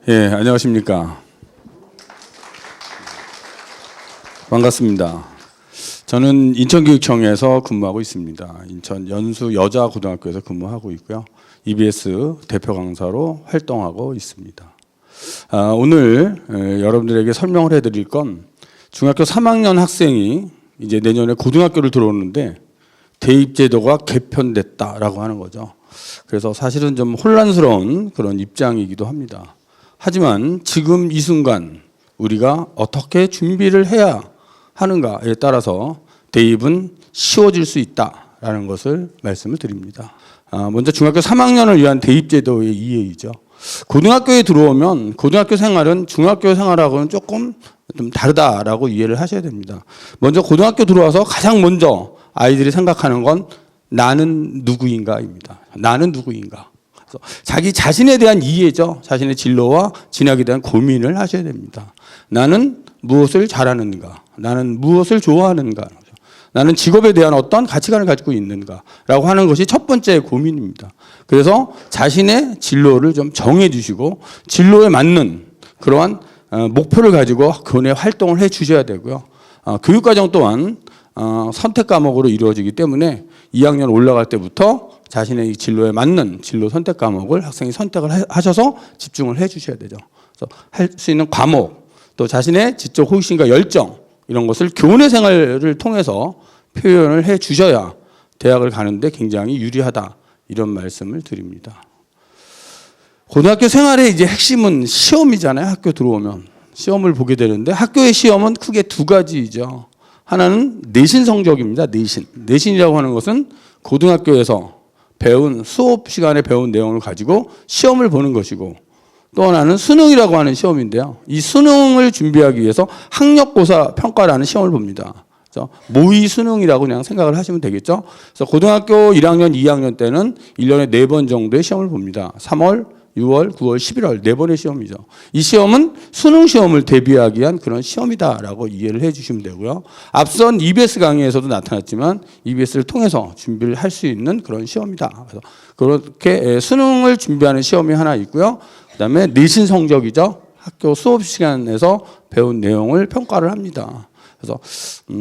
예, 안녕하십니까. 반갑습니다. 저는 인천교육청에서 근무하고 있습니다. 인천 연수 여자고등학교에서 근무하고 있고요. EBS 대표 강사로 활동하고 있습니다. 오늘 여러분들에게 설명을 해드릴 건 중학교 3학년 학생이 이제 내년에 고등학교를 들어오는데 대입제도가 개편됐다라고 하는 거죠. 그래서 사실은 좀 혼란스러운 그런 입장이기도 합니다. 하지만 지금 이 순간 우리가 어떻게 준비를 해야 하는가에 따라서 대입은 쉬워질 수 있다라는 것을 말씀을 드립니다. 먼저 중학교 3학년을 위한 대입제도의 이해이죠. 고등학교에 들어오면 고등학교 생활은 중학교 생활하고는 조금 좀 다르다라고 이해를 하셔야 됩니다. 먼저 고등학교 들어와서 가장 먼저 아이들이 생각하는 건 나는 누구인가입니다. 나는 누구인가. 그래서 자기 자신에 대한 이해죠. 자신의 진로와 진학에 대한 고민을 하셔야 됩니다. 나는 무엇을 잘하는가? 나는 무엇을 좋아하는가? 나는 직업에 대한 어떤 가치관을 가지고 있는가라고 하는 것이 첫 번째 고민입니다. 그래서 자신의 진로를 좀 정해 주시고 진로에 맞는 그러한 목표를 가지고 교내 활동을 해 주셔야 되고요. 교육과정 또한 선택 과목으로 이루어지기 때문에 2학년 올라갈 때부터 자신의 진로에 맞는 진로 선택 과목을 학생이 선택을 하셔서 집중을 해 주셔야 되죠. 그래서 할 수 있는 과목, 또 자신의 지적 호기심과 열정 이런 것을 교내 생활을 통해서 표현을 해 주셔야 대학을 가는데 굉장히 유리하다 이런 말씀을 드립니다. 고등학교 생활의 이제 핵심은 시험이잖아요. 학교 들어오면 시험을 보게 되는데 학교의 시험은 크게 두 가지이죠. 하나는 내신 성적입니다. 내신이라고 하는 것은 고등학교에서 배운 수업 시간에 배운 내용을 가지고 시험을 보는 것이고, 또 하나는 수능이라고 하는 시험인데요. 이 수능을 준비하기 위해서 학력고사 평가라는 시험을 봅니다. 그래서 모의 수능이라고 그냥 생각을 하시면 되겠죠. 그래서 고등학교 1학년, 2학년 때는 1년에 4번 정도의 시험을 봅니다. 3월, 6월, 9월, 11월 4번의 시험이죠. 이 시험은 수능 시험을 대비하기 위한 그런 시험이다라고 이해를 해 주시면 되고요. 앞선 EBS 강의에서도 나타났지만 EBS를 통해서 준비를 할 수 있는 그런 시험이다. 그래서 그렇게 수능을 준비하는 시험이 하나 있고요. 그다음에 내신 성적이죠. 학교 수업 시간에서 배운 내용을 평가를 합니다. 그래서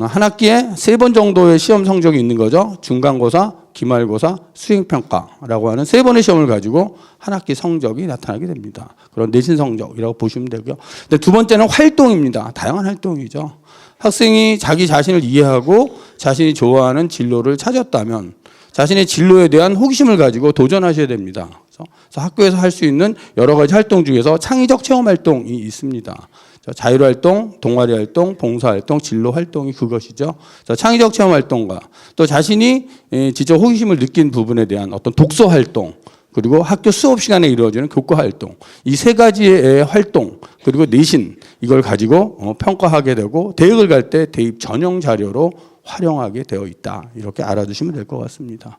한 학기에 3번 정도의 시험 성적이 있는 거죠. 중간고사, 기말고사, 수행평가라고 하는 3번의 시험을 가지고 한 학기 성적이 나타나게 됩니다. 그런 내신 성적이라고 보시면 되고요. 근데 두 번째는 활동입니다. 다양한 활동이죠. 학생이 자기 자신을 이해하고 자신이 좋아하는 진로를 찾았다면 자신의 진로에 대한 호기심을 가지고 도전하셔야 됩니다. 그래서 학교에서 할 수 있는 여러 가지 활동 중에서 창의적 체험 활동이 있습니다. 자율활동, 동아리활동, 봉사활동, 진로활동이 그것이죠. 창의적 체험활동과 또 자신이 지적 호기심을 느낀 부분에 대한 어떤 독서활동, 그리고 학교 수업 시간에 이루어지는 교과활동, 이 세 가지의 활동, 그리고 내신, 이걸 가지고 평가하게 되고 대학을 갈 때 대입 전형 자료로 활용하게 되어 있다. 이렇게 알아두시면 될 것 같습니다.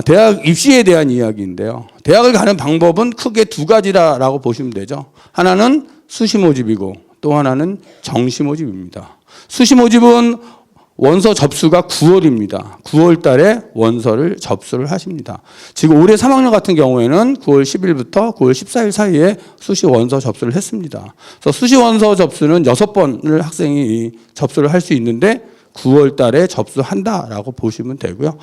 대학 입시에 대한 이야기인데요. 대학을 가는 방법은 크게 두 가지라고 보시면 되죠. 하나는 수시 모집이고 또 하나는 정시 모집입니다. 수시 모집은 원서 접수가 9월입니다. 9월 달에 원서를 접수를 하십니다. 지금 올해 3학년 같은 경우에는 9월 10일부터 9월 14일 사이에 수시 원서 접수를 했습니다. 그래서 수시 원서 접수는 6번을 학생이 접수를 할 수 있는데 9월 달에 접수한다라고 보시면 되고요.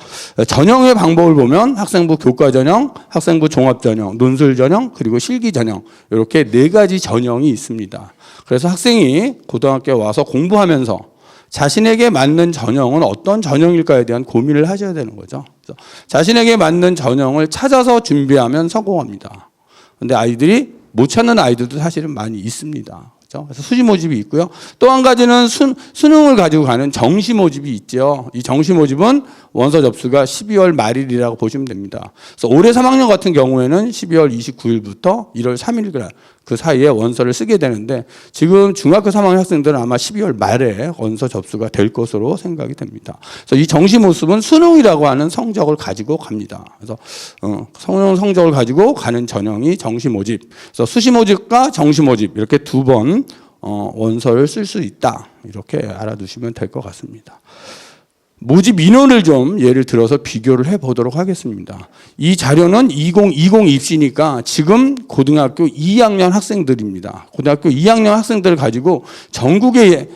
전형의 방법을 보면 학생부 교과 전형, 학생부 종합 전형, 논술 전형, 그리고 실기 전형 이렇게 4가지 전형이 있습니다. 그래서 학생이 고등학교에 와서 공부하면서 자신에게 맞는 전형은 어떤 전형일까에 대한 고민을 하셔야 되는 거죠. 그래서 자신에게 맞는 전형을 찾아서 준비하면 성공합니다. 그런데 아이들이 못 찾는 아이들도 사실은 많이 있습니다. 그래서 수시 모집이 있고요. 또 한 가지는 수능을 가지고 가는 정시 모집이 있죠. 이 정시 모집은 원서 접수가 12월 말일이라고 보시면 됩니다. 그래서 올해 3학년 같은 경우에는 12월 29일부터 1월 3일 그 사이에 원서를 쓰게 되는데 지금 중학교 3학년 학생들은 아마 12월 말에 원서 접수가 될 것으로 생각이 됩니다. 그래서 이 정시 모습은 수능이라고 하는 성적을 가지고 갑니다. 그래서 수능 성적을 가지고 가는 전형이 정시 모집. 그래서 수시 모집과 정시 모집 이렇게 2번 원서를 쓸 수 있다. 이렇게 알아두시면 될 것 같습니다. 모집 인원을 좀 예를 들어서 비교를 해보도록 하겠습니다. 이 자료는 2020 입시니까 지금 고등학교 2학년 학생들입니다. 고등학교 2학년 학생들을 가지고 전국에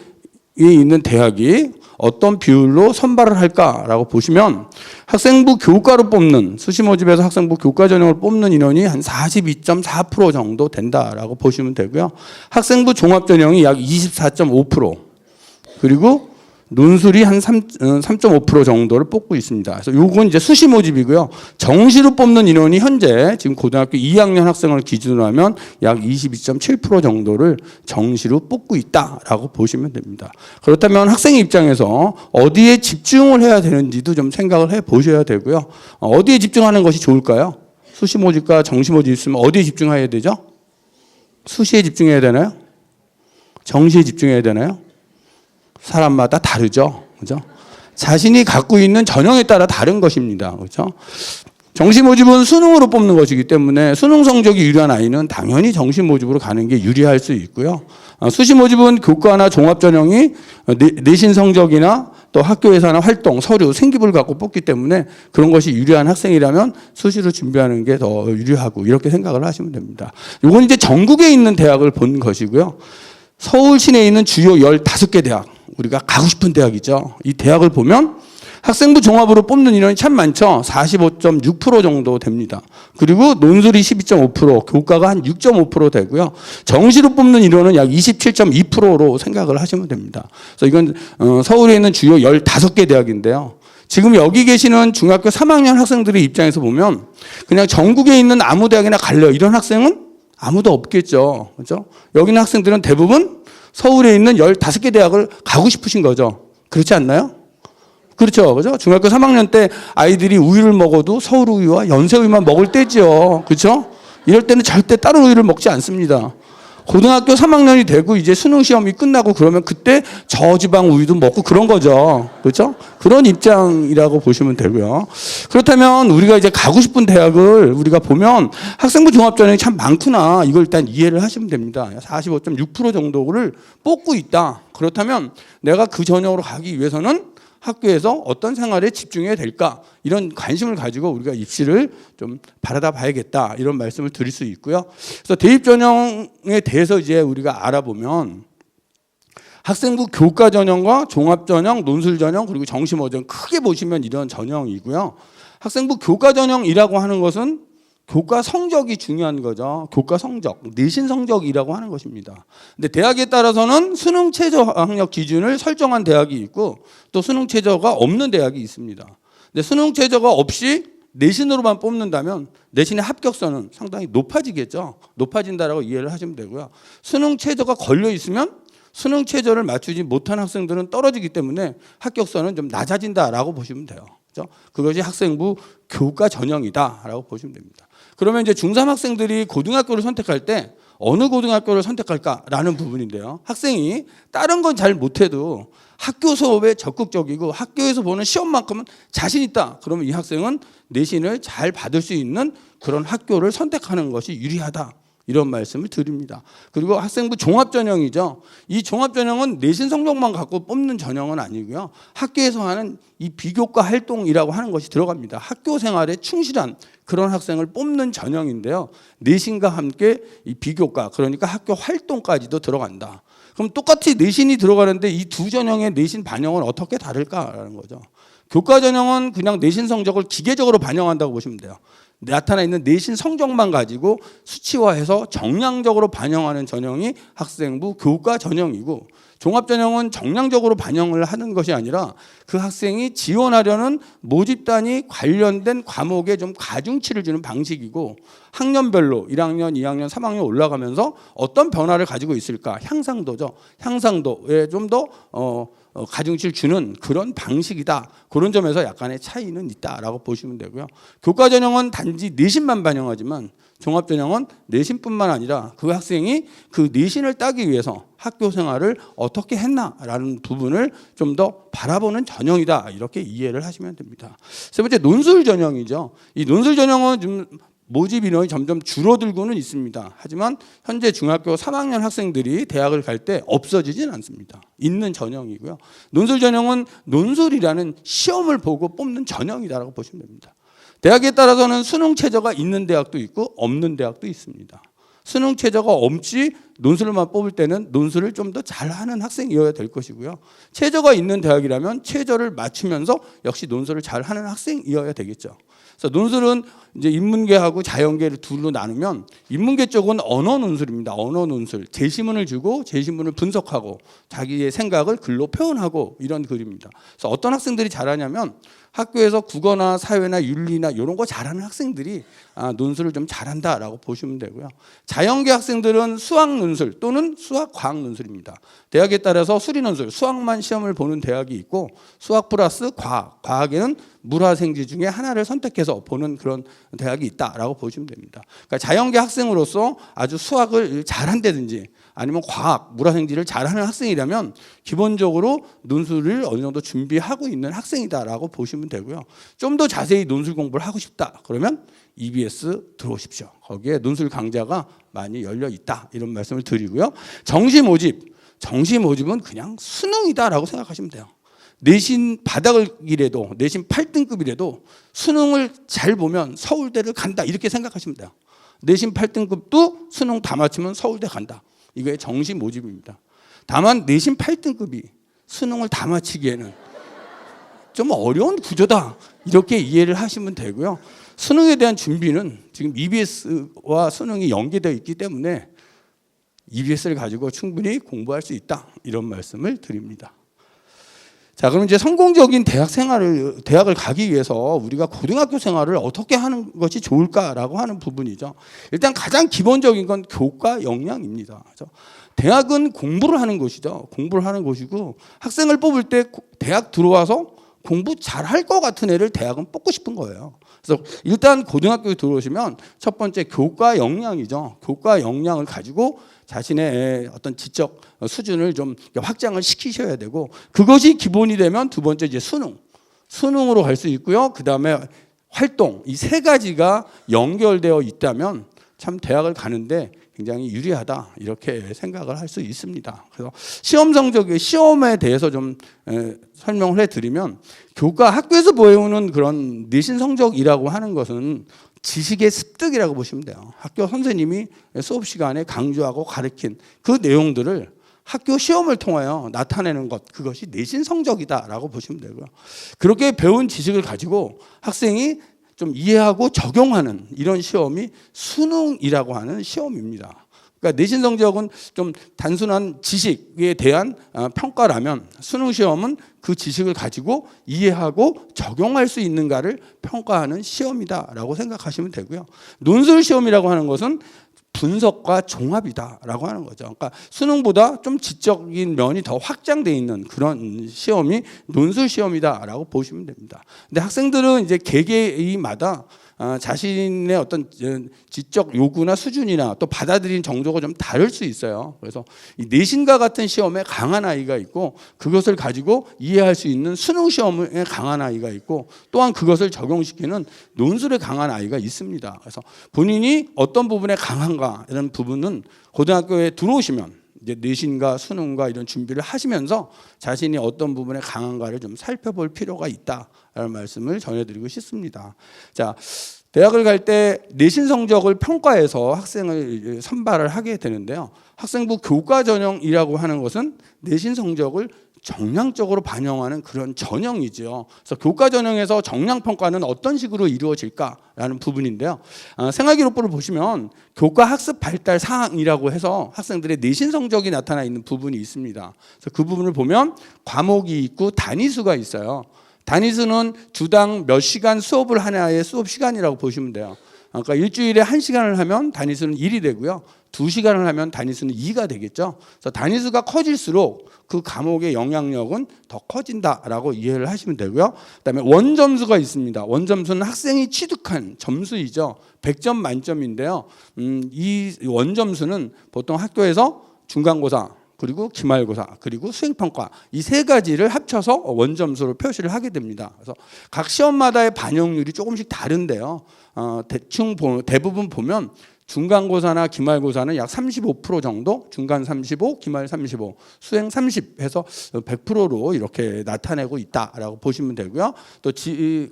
있는 대학이 어떤 비율로 선발을 할까라고 보시면 학생부 교과로 뽑는, 수시 모집에서 학생부 교과 전형을 뽑는 인원이 한 42.4% 정도 된다라고 보시면 되고요. 학생부 종합 전형이 약 24.5%, 그리고 논술이 한 3.5% 정도를 뽑고 있습니다. 그래서 요건 이제 수시 모집이고요. 정시로 뽑는 인원이 현재 지금 고등학교 2학년 학생을 기준으로 하면 약 22.7% 정도를 정시로 뽑고 있다라고 보시면 됩니다. 그렇다면 학생 입장에서 어디에 집중을 해야 되는지도 좀 생각을 해 보셔야 되고요. 어디에 집중하는 것이 좋을까요? 수시 모집과 정시 모집 있으면 어디에 집중해야 되죠? 수시에 집중해야 되나요? 정시에 집중해야 되나요? 사람마다 다르죠. 그죠? 자신이 갖고 있는 전형에 따라 다른 것입니다. 그죠? 정시 모집은 수능으로 뽑는 것이기 때문에 수능 성적이 유리한 아이는 당연히 정시 모집으로 가는 게 유리할 수 있고요. 수시 모집은 교과나 종합 전형이 내신 성적이나 또 학교에서 하는 활동, 서류, 생기부를 갖고 뽑기 때문에 그런 것이 유리한 학생이라면 수시로 준비하는 게 더 유리하고 이렇게 생각을 하시면 됩니다. 이건 이제 전국에 있는 대학을 본 것이고요. 서울 시내에 있는 주요 15개 대학, 우리가 가고 싶은 대학이죠. 이 대학을 보면 학생부 종합으로 뽑는 인원이 참 많죠. 45.6% 정도 됩니다. 그리고 논술이 12.5%, 교과가 한 6.5% 되고요. 정시로 뽑는 인원은 약 27.2%로 생각을 하시면 됩니다. 그래서 이건 서울에 있는 주요 15개 대학인데요. 지금 여기 계시는 중학교 3학년 학생들의 입장에서 보면 그냥 전국에 있는 아무 대학이나 갈래요. 이런 학생은 아무도 없겠죠. 그렇죠? 여기 있는 학생들은 대부분 서울에 있는 15개 대학을 가고 싶으신 거죠. 그렇지 않나요? 그렇죠. 그죠? 중학교 3학년 때 아이들이 우유를 먹어도 서울 우유와 연세 우유만 먹을 때죠. 그렇죠? 이럴 때는 절대 다른 우유를 먹지 않습니다. 고등학교 3학년이 되고 이제 수능 시험이 끝나고 그러면 그때 저지방 우유도 먹고 그런 거죠. 그렇죠? 그런 입장이라고 보시면 되고요. 그렇다면 우리가 이제 가고 싶은 대학을 우리가 보면 학생부 종합 전형이 참 많구나. 이걸 일단 이해를 하시면 됩니다. 45.6% 정도를 뽑고 있다. 그렇다면 내가 그 전형으로 가기 위해서는 학교에서 어떤 생활에 집중해야 될까? 이런 관심을 가지고 우리가 입시를 좀 바라다 봐야겠다. 이런 말씀을 드릴 수 있고요. 그래서 대입 전형에 대해서 이제 우리가 알아보면 학생부 교과 전형과 종합 전형, 논술 전형, 그리고 정시 모전 크게 보시면 이런 전형이고요. 학생부 교과 전형이라고 하는 것은 교과 성적이 중요한 거죠. 교과 성적, 내신 성적이라고 하는 것입니다. 근데 대학에 따라서는 수능 최저 학력 기준을 설정한 대학이 있고 또 수능 최저가 없는 대학이 있습니다. 근데 수능 최저가 없이 내신으로만 뽑는다면 내신의 합격선은 상당히 높아지겠죠. 높아진다라고 이해를 하시면 되고요. 수능 최저가 걸려 있으면 수능 최저를 맞추지 못한 학생들은 떨어지기 때문에 합격선은 좀 낮아진다라고 보시면 돼요. 그렇죠? 그것이 학생부 교과 전형이다라고 보시면 됩니다. 그러면 이제 중3 학생들이 고등학교를 선택할 때 어느 고등학교를 선택할까라는 부분인데요. 학생이 다른 건 잘 못해도 학교 수업에 적극적이고 학교에서 보는 시험만큼은 자신 있다. 그러면 이 학생은 내신을 잘 받을 수 있는 그런 학교를 선택하는 것이 유리하다. 이런 말씀을 드립니다. 그리고 학생부 종합전형이죠. 이 종합전형은 내신 성적만 갖고 뽑는 전형은 아니고요. 학교에서 하는 이 비교과 활동이라고 하는 것이 들어갑니다. 학교 생활에 충실한 그런 학생을 뽑는 전형인데요. 내신과 함께 이 비교과, 그러니까 학교 활동까지도 들어간다. 그럼 똑같이 내신이 들어가는데 이 두 전형의 내신 반영은 어떻게 다를까라는 거죠. 교과 전형은 그냥 내신 성적을 기계적으로 반영한다고 보시면 돼요. 나타나 있는 내신 성적만 가지고 수치화해서 정량적으로 반영하는 전형이 학생부 교과 전형이고, 종합 전형은 정량적으로 반영을 하는 것이 아니라 그 학생이 지원하려는 모집단이 관련된 과목에 좀 가중치를 주는 방식이고, 학년별로 1학년, 2학년, 3학년 올라가면서 어떤 변화를 가지고 있을까, 향상도죠. 향상도에 좀 더 가중치를 주는 그런 방식이다. 그런 점에서 약간의 차이는 있다라고 보시면 되고요. 교과 전형은 단지 내신만 반영하지만 종합 전형은 내신뿐만 아니라 그 학생이 그 내신을 따기 위해서 학교 생활을 어떻게 했나라는 부분을 좀 더 바라보는 전형이다. 이렇게 이해를 하시면 됩니다. 세 번째, 논술 전형이죠. 이 논술 전형은 좀 모집 인원이 점점 줄어들고는 있습니다. 하지만 현재 중학교 3학년 학생들이 대학을 갈 때 없어지진 않습니다. 있는 전형이고요. 논술 전형은 논술이라는 시험을 보고 뽑는 전형이다라고 보시면 됩니다. 대학에 따라서는 수능 최저가 있는 대학도 있고 없는 대학도 있습니다. 수능 최저가 없이 논술만 뽑을 때는 논술을 좀 더 잘하는 학생이어야 될 것이고요. 최저가 있는 대학이라면 최저를 맞추면서 역시 논술을 잘하는 학생이어야 되겠죠. 그래서 논술은 이제 인문계하고 자연계를 둘로 나누면 인문계 쪽은 언어 논술입니다. 언어 논술. 제시문을 주고 제시문을 분석하고 자기의 생각을 글로 표현하고 이런 글입니다. 그래서 어떤 학생들이 잘하냐면 학교에서 국어나 사회나 윤리나 이런 거 잘하는 학생들이 논술을 좀 잘한다라고 보시면 되고요. 자연계 학생들은 수학 논술 또는 수학 과학 논술입니다. 대학에 따라서 수리 논술, 수학만 시험을 보는 대학이 있고 수학 플러스 과학, 과학에는 물화생지 중에 하나를 선택해서 보는 그런 대학이 있다라고 보시면 됩니다. 그러니까 자연계 학생으로서 아주 수학을 잘한다든지 아니면 과학, 물화생지를 잘하는 학생이라면 기본적으로 논술을 어느 정도 준비하고 있는 학생이다라고 보시면 되고요. 좀 더 자세히 논술 공부를 하고 싶다 그러면 EBS 들어오십시오. 거기에 논술 강좌가 많이 열려 있다 이런 말씀을 드리고요. 정시 모집은 그냥 수능이다라고 생각하시면 돼요. 내신 바닥이라도 내신 8등급이라도 수능을 잘 보면 서울대를 간다 이렇게 생각하시면 돼요. 내신 8등급도 수능 다 맞추면 서울대 간다. 이게 정시 모집입니다. 다만 내신 8등급이 수능을 다 마치기에는 좀 어려운 구조다 이렇게 이해를 하시면 되고요. 수능에 대한 준비는 지금 EBS와 수능이 연계되어 있기 때문에 EBS를 가지고 충분히 공부할 수 있다 이런 말씀을 드립니다. 자, 그럼 이제 성공적인 대학을 가기 위해서 우리가 고등학교 생활을 어떻게 하는 것이 좋을까라고 하는 부분이죠. 일단 가장 기본적인 건 교과 역량입니다. 그렇죠? 대학은 공부를 하는 곳이죠. 공부를 하는 곳이고 학생을 뽑을 때 대학 들어와서 공부 잘할 것 같은 애를 대학은 뽑고 싶은 거예요. 그래서 일단 고등학교에 들어오시면 첫 번째 교과 역량이죠. 교과 역량을 가지고 자신의 어떤 지적 수준을 좀 확장을 시키셔야 되고 그것이 기본이 되면 두 번째 이제 수능으로 갈 수 있고요. 그 다음에 활동 이 세 가지가 연결되어 있다면 참 대학을 가는데 굉장히 유리하다 이렇게 생각을 할 수 있습니다. 그래서 시험에 대해서 좀 설명을 해드리면 학교에서 보여오는 그런 내신 성적이라고 하는 것은 지식의 습득이라고 보시면 돼요. 학교 선생님이 수업 시간에 강조하고 가르친 그 내용들을 학교 시험을 통하여 나타내는 것 그것이 내신 성적이다라고 보시면 되고요. 그렇게 배운 지식을 가지고 학생이 좀 이해하고 적용하는 이런 시험이 수능이라고 하는 시험입니다. 그러니까 내신 성적은 좀 단순한 지식에 대한 평가라면 수능 시험은 그 지식을 가지고 이해하고 적용할 수 있는가를 평가하는 시험이다라고 생각하시면 되고요. 논술 시험이라고 하는 것은 분석과 종합이다라고 하는 거죠. 그러니까 수능보다 좀 지적인 면이 더 확장되어 있는 그런 시험이 논술 시험이다라고 보시면 됩니다. 근데 학생들은 이제 개개인마다 자신의 어떤 지적 요구나 수준이나 또 받아들이는 정도가 좀 다를 수 있어요. 그래서 이 내신과 같은 시험에 강한 아이가 있고 그것을 가지고 이해할 수 있는 수능 시험에 강한 아이가 있고 또한 그것을 적용시키는 논술에 강한 아이가 있습니다. 그래서 본인이 어떤 부분에 강한가 이런 부분은 고등학교에 들어오시면 이제 내신과 수능과 이런 준비를 하시면서 자신이 어떤 부분에 강한가를 좀 살펴볼 필요가 있다라는 말씀을 전해드리고 싶습니다. 자, 대학을 갈 때 내신 성적을 평가해서 학생을 선발을 하게 되는데요. 학생부 교과 전형이라고 하는 것은 내신 성적을 정량적으로 반영하는 그런 전형이죠. 그래서 교과 전형에서 정량 평가는 어떤 식으로 이루어질까라는 부분인데요. 생활기록부를 보시면 교과 학습 발달 사항이라고 해서 학생들의 내신 성적이 나타나 있는 부분이 있습니다. 그래서 그 부분을 보면 과목이 있고 단위수가 있어요. 단위수는 주당 몇 시간 수업을 하냐의 수업 시간이라고 보시면 돼요. 그러니까 일주일에 1시간을 하면 단위수는 1이 되고요. 2시간을 하면 단위수는 2가 되겠죠. 그래서 단위수가 커질수록 그 과목의 영향력은 더 커진다라고 이해를 하시면 되고요. 그다음에 원점수가 있습니다. 원점수는 학생이 취득한 점수이죠. 100점 만점인데요. 이 원점수는 보통 학교에서 중간고사 그리고 기말고사, 그리고 수행평가 이 세 가지를 합쳐서 원점수로 표시를 하게 됩니다. 그래서 각 시험마다의 반영률이 조금씩 다른데요. 대부분 보면 중간고사나 기말고사는 약 35% 정도, 중간 35, 기말 35, 수행 30 해서 100%로 이렇게 나타내고 있다라고 보시면 되고요. 또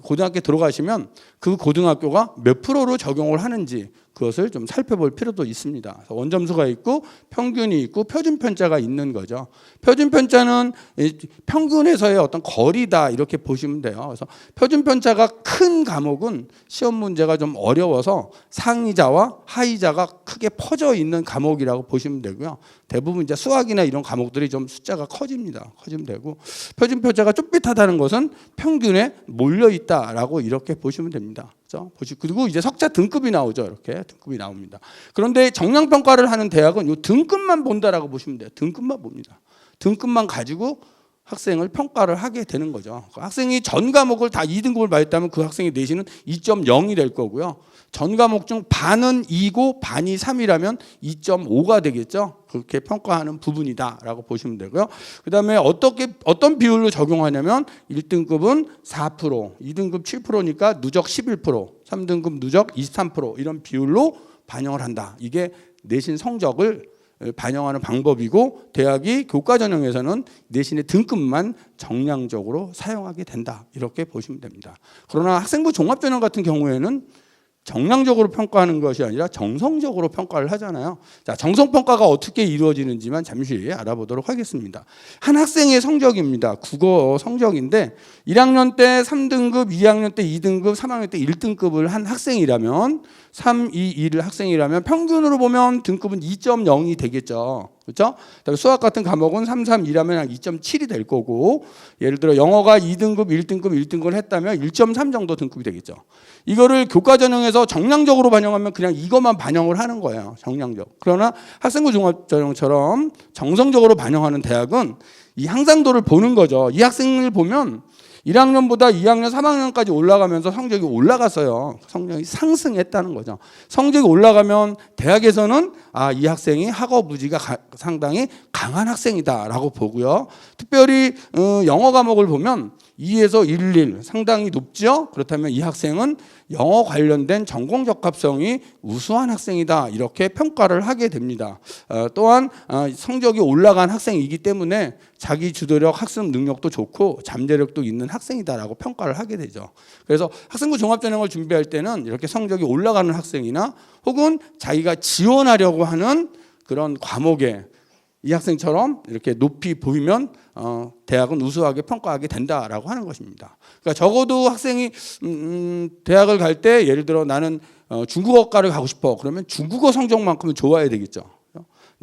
고등학교 들어가시면 그 고등학교가 몇 프로로 적용을 하는지 그것을 좀 살펴볼 필요도 있습니다. 그래서 원점수가 있고 평균이 있고 표준편차가 있는 거죠. 표준편차는 평균에서의 어떤 거리다 이렇게 보시면 돼요. 그래서 표준편차가 큰 과목은 시험 문제가 좀 어려워서 상위자와 하위자가 크게 퍼져 있는 과목이라고 보시면 되고요. 대부분 이제 수학이나 이런 과목들이 좀 숫자가 커집니다. 커지면 되고 표준편차가 좁빗하다는 것은 평균에 몰려 있다라고 이렇게 보시면 됩니다. 그리고 이제 석자 등급이 나오죠. 이렇게 등급이 나옵니다. 그런데 정량평가를 하는 대학은 이 등급만 본다라고 보시면 돼요. 등급만 봅니다. 등급만 가지고 학생을 평가를 하게 되는 거죠. 학생이 전 과목을 다 2등급을 받았다면 그 학생의 내신은 2.0이 될 거고요. 전 과목 중 반은 2고 반이 3이라면 2.5가 되겠죠. 그렇게 평가하는 부분이다라고 보시면 되고요. 그다음에 어떤 비율로 적용하냐면 1등급은 4%, 2등급 7%니까 누적 11%, 3등급 누적 23% 이런 비율로 반영을 한다. 이게 내신 성적을 반영하는 방법이고 대학이 교과 전형에서는 내신의 등급만 정량적으로 사용하게 된다. 이렇게 보시면 됩니다. 그러나 학생부 종합전형 같은 경우에는 정량적으로 평가하는 것이 아니라 정성적으로 평가를 하잖아요. 자, 정성평가가 어떻게 이루어지는지만 잠시 알아보도록 하겠습니다. 한 학생의 성적입니다. 국어 성적인데 1학년 때 3등급, 2학년 때 2등급, 3학년 때 1등급을 한 학생이라면 3, 2, 1 학생이라면 평균으로 보면 등급은 2.0이 되겠죠. 그렇죠? 수학 같은 과목은 3, 3, 2라면 2.7이 될 거고 예를 들어 영어가 2등급, 1등급, 1등급을 했다면 1.3 정도 등급이 되겠죠. 이거를 교과 전형에서 정량적으로 반영하면 그냥 이것만 반영을 하는 거예요. 정량적. 그러나 학생부 종합 전형처럼 정성적으로 반영하는 대학은 이 향상도를 보는 거죠. 이 학생을 보면 1학년보다 2학년, 3학년까지 올라가면서 성적이 올라갔어요. 성적이 상승했다는 거죠. 성적이 올라가면 대학에서는 이 학생이 학업 의지가 상당히 강한 학생이다라고 보고요. 특별히 영어 과목을 보면 2에서 1, 1 상당히 높죠. 그렇다면 이 학생은 영어 관련된 전공 적합성이 우수한 학생이다 이렇게 평가를 하게 됩니다. 또한 성적이 올라간 학생이기 때문에 자기 주도력, 학습 능력도 좋고 잠재력도 있는 학생이다라고 평가를 하게 되죠. 그래서 학생부 종합전형을 준비할 때는 이렇게 성적이 올라가는 학생이나 혹은 자기가 지원하려고 하는 그런 과목에 이 학생처럼 이렇게 높이 보이면 대학은 우수하게 평가하게 된다라고 하는 것입니다. 그러니까 적어도 학생이 대학을 갈 때 예를 들어 나는 중국어과를 가고 싶어. 그러면 중국어 성적만큼은 좋아야 되겠죠.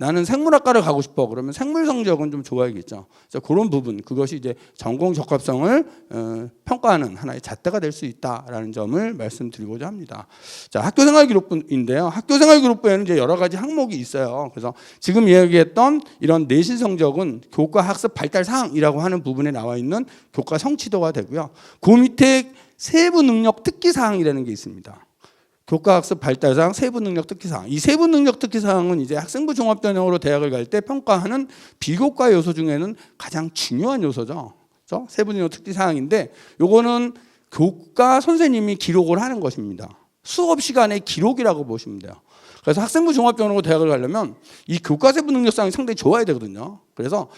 나는 생물학과를 가고 싶어. 그러면 생물 성적은 좀 좋아야겠죠. 그래서 그런 부분, 그것이 이제 전공 적합성을 평가하는 하나의 잣대가 될 수 있다라는 점을 말씀드리고자 합니다. 자, 학교생활 기록부인데요. 학교생활 기록부에는 이제 여러 가지 항목이 있어요. 그래서 지금 이야기했던 이런 내신 성적은 교과 학습 발달 사항이라고 하는 부분에 나와 있는 교과 성취도가 되고요. 그 밑에 세부 능력 특기 사항이라는 게 있습니다. 교과학습 발달사항, 세부능력 특기사항. 이 세부능력 특기사항은 이제 학생부 종합전형으로 대학을 갈 때 평가하는 비교과 요소 중에는 가장 중요한 요소죠. 그렇죠? 세부능력 특기사항인데 요거는 교과 선생님이 기록을 하는 것입니다. 수업 시간의 기록이라고 보시면 돼요. 그래서 학생부 종합전형으로 대학을 가려면 이 교과 세부능력사항이 상당히 좋아야 되거든요. 그래서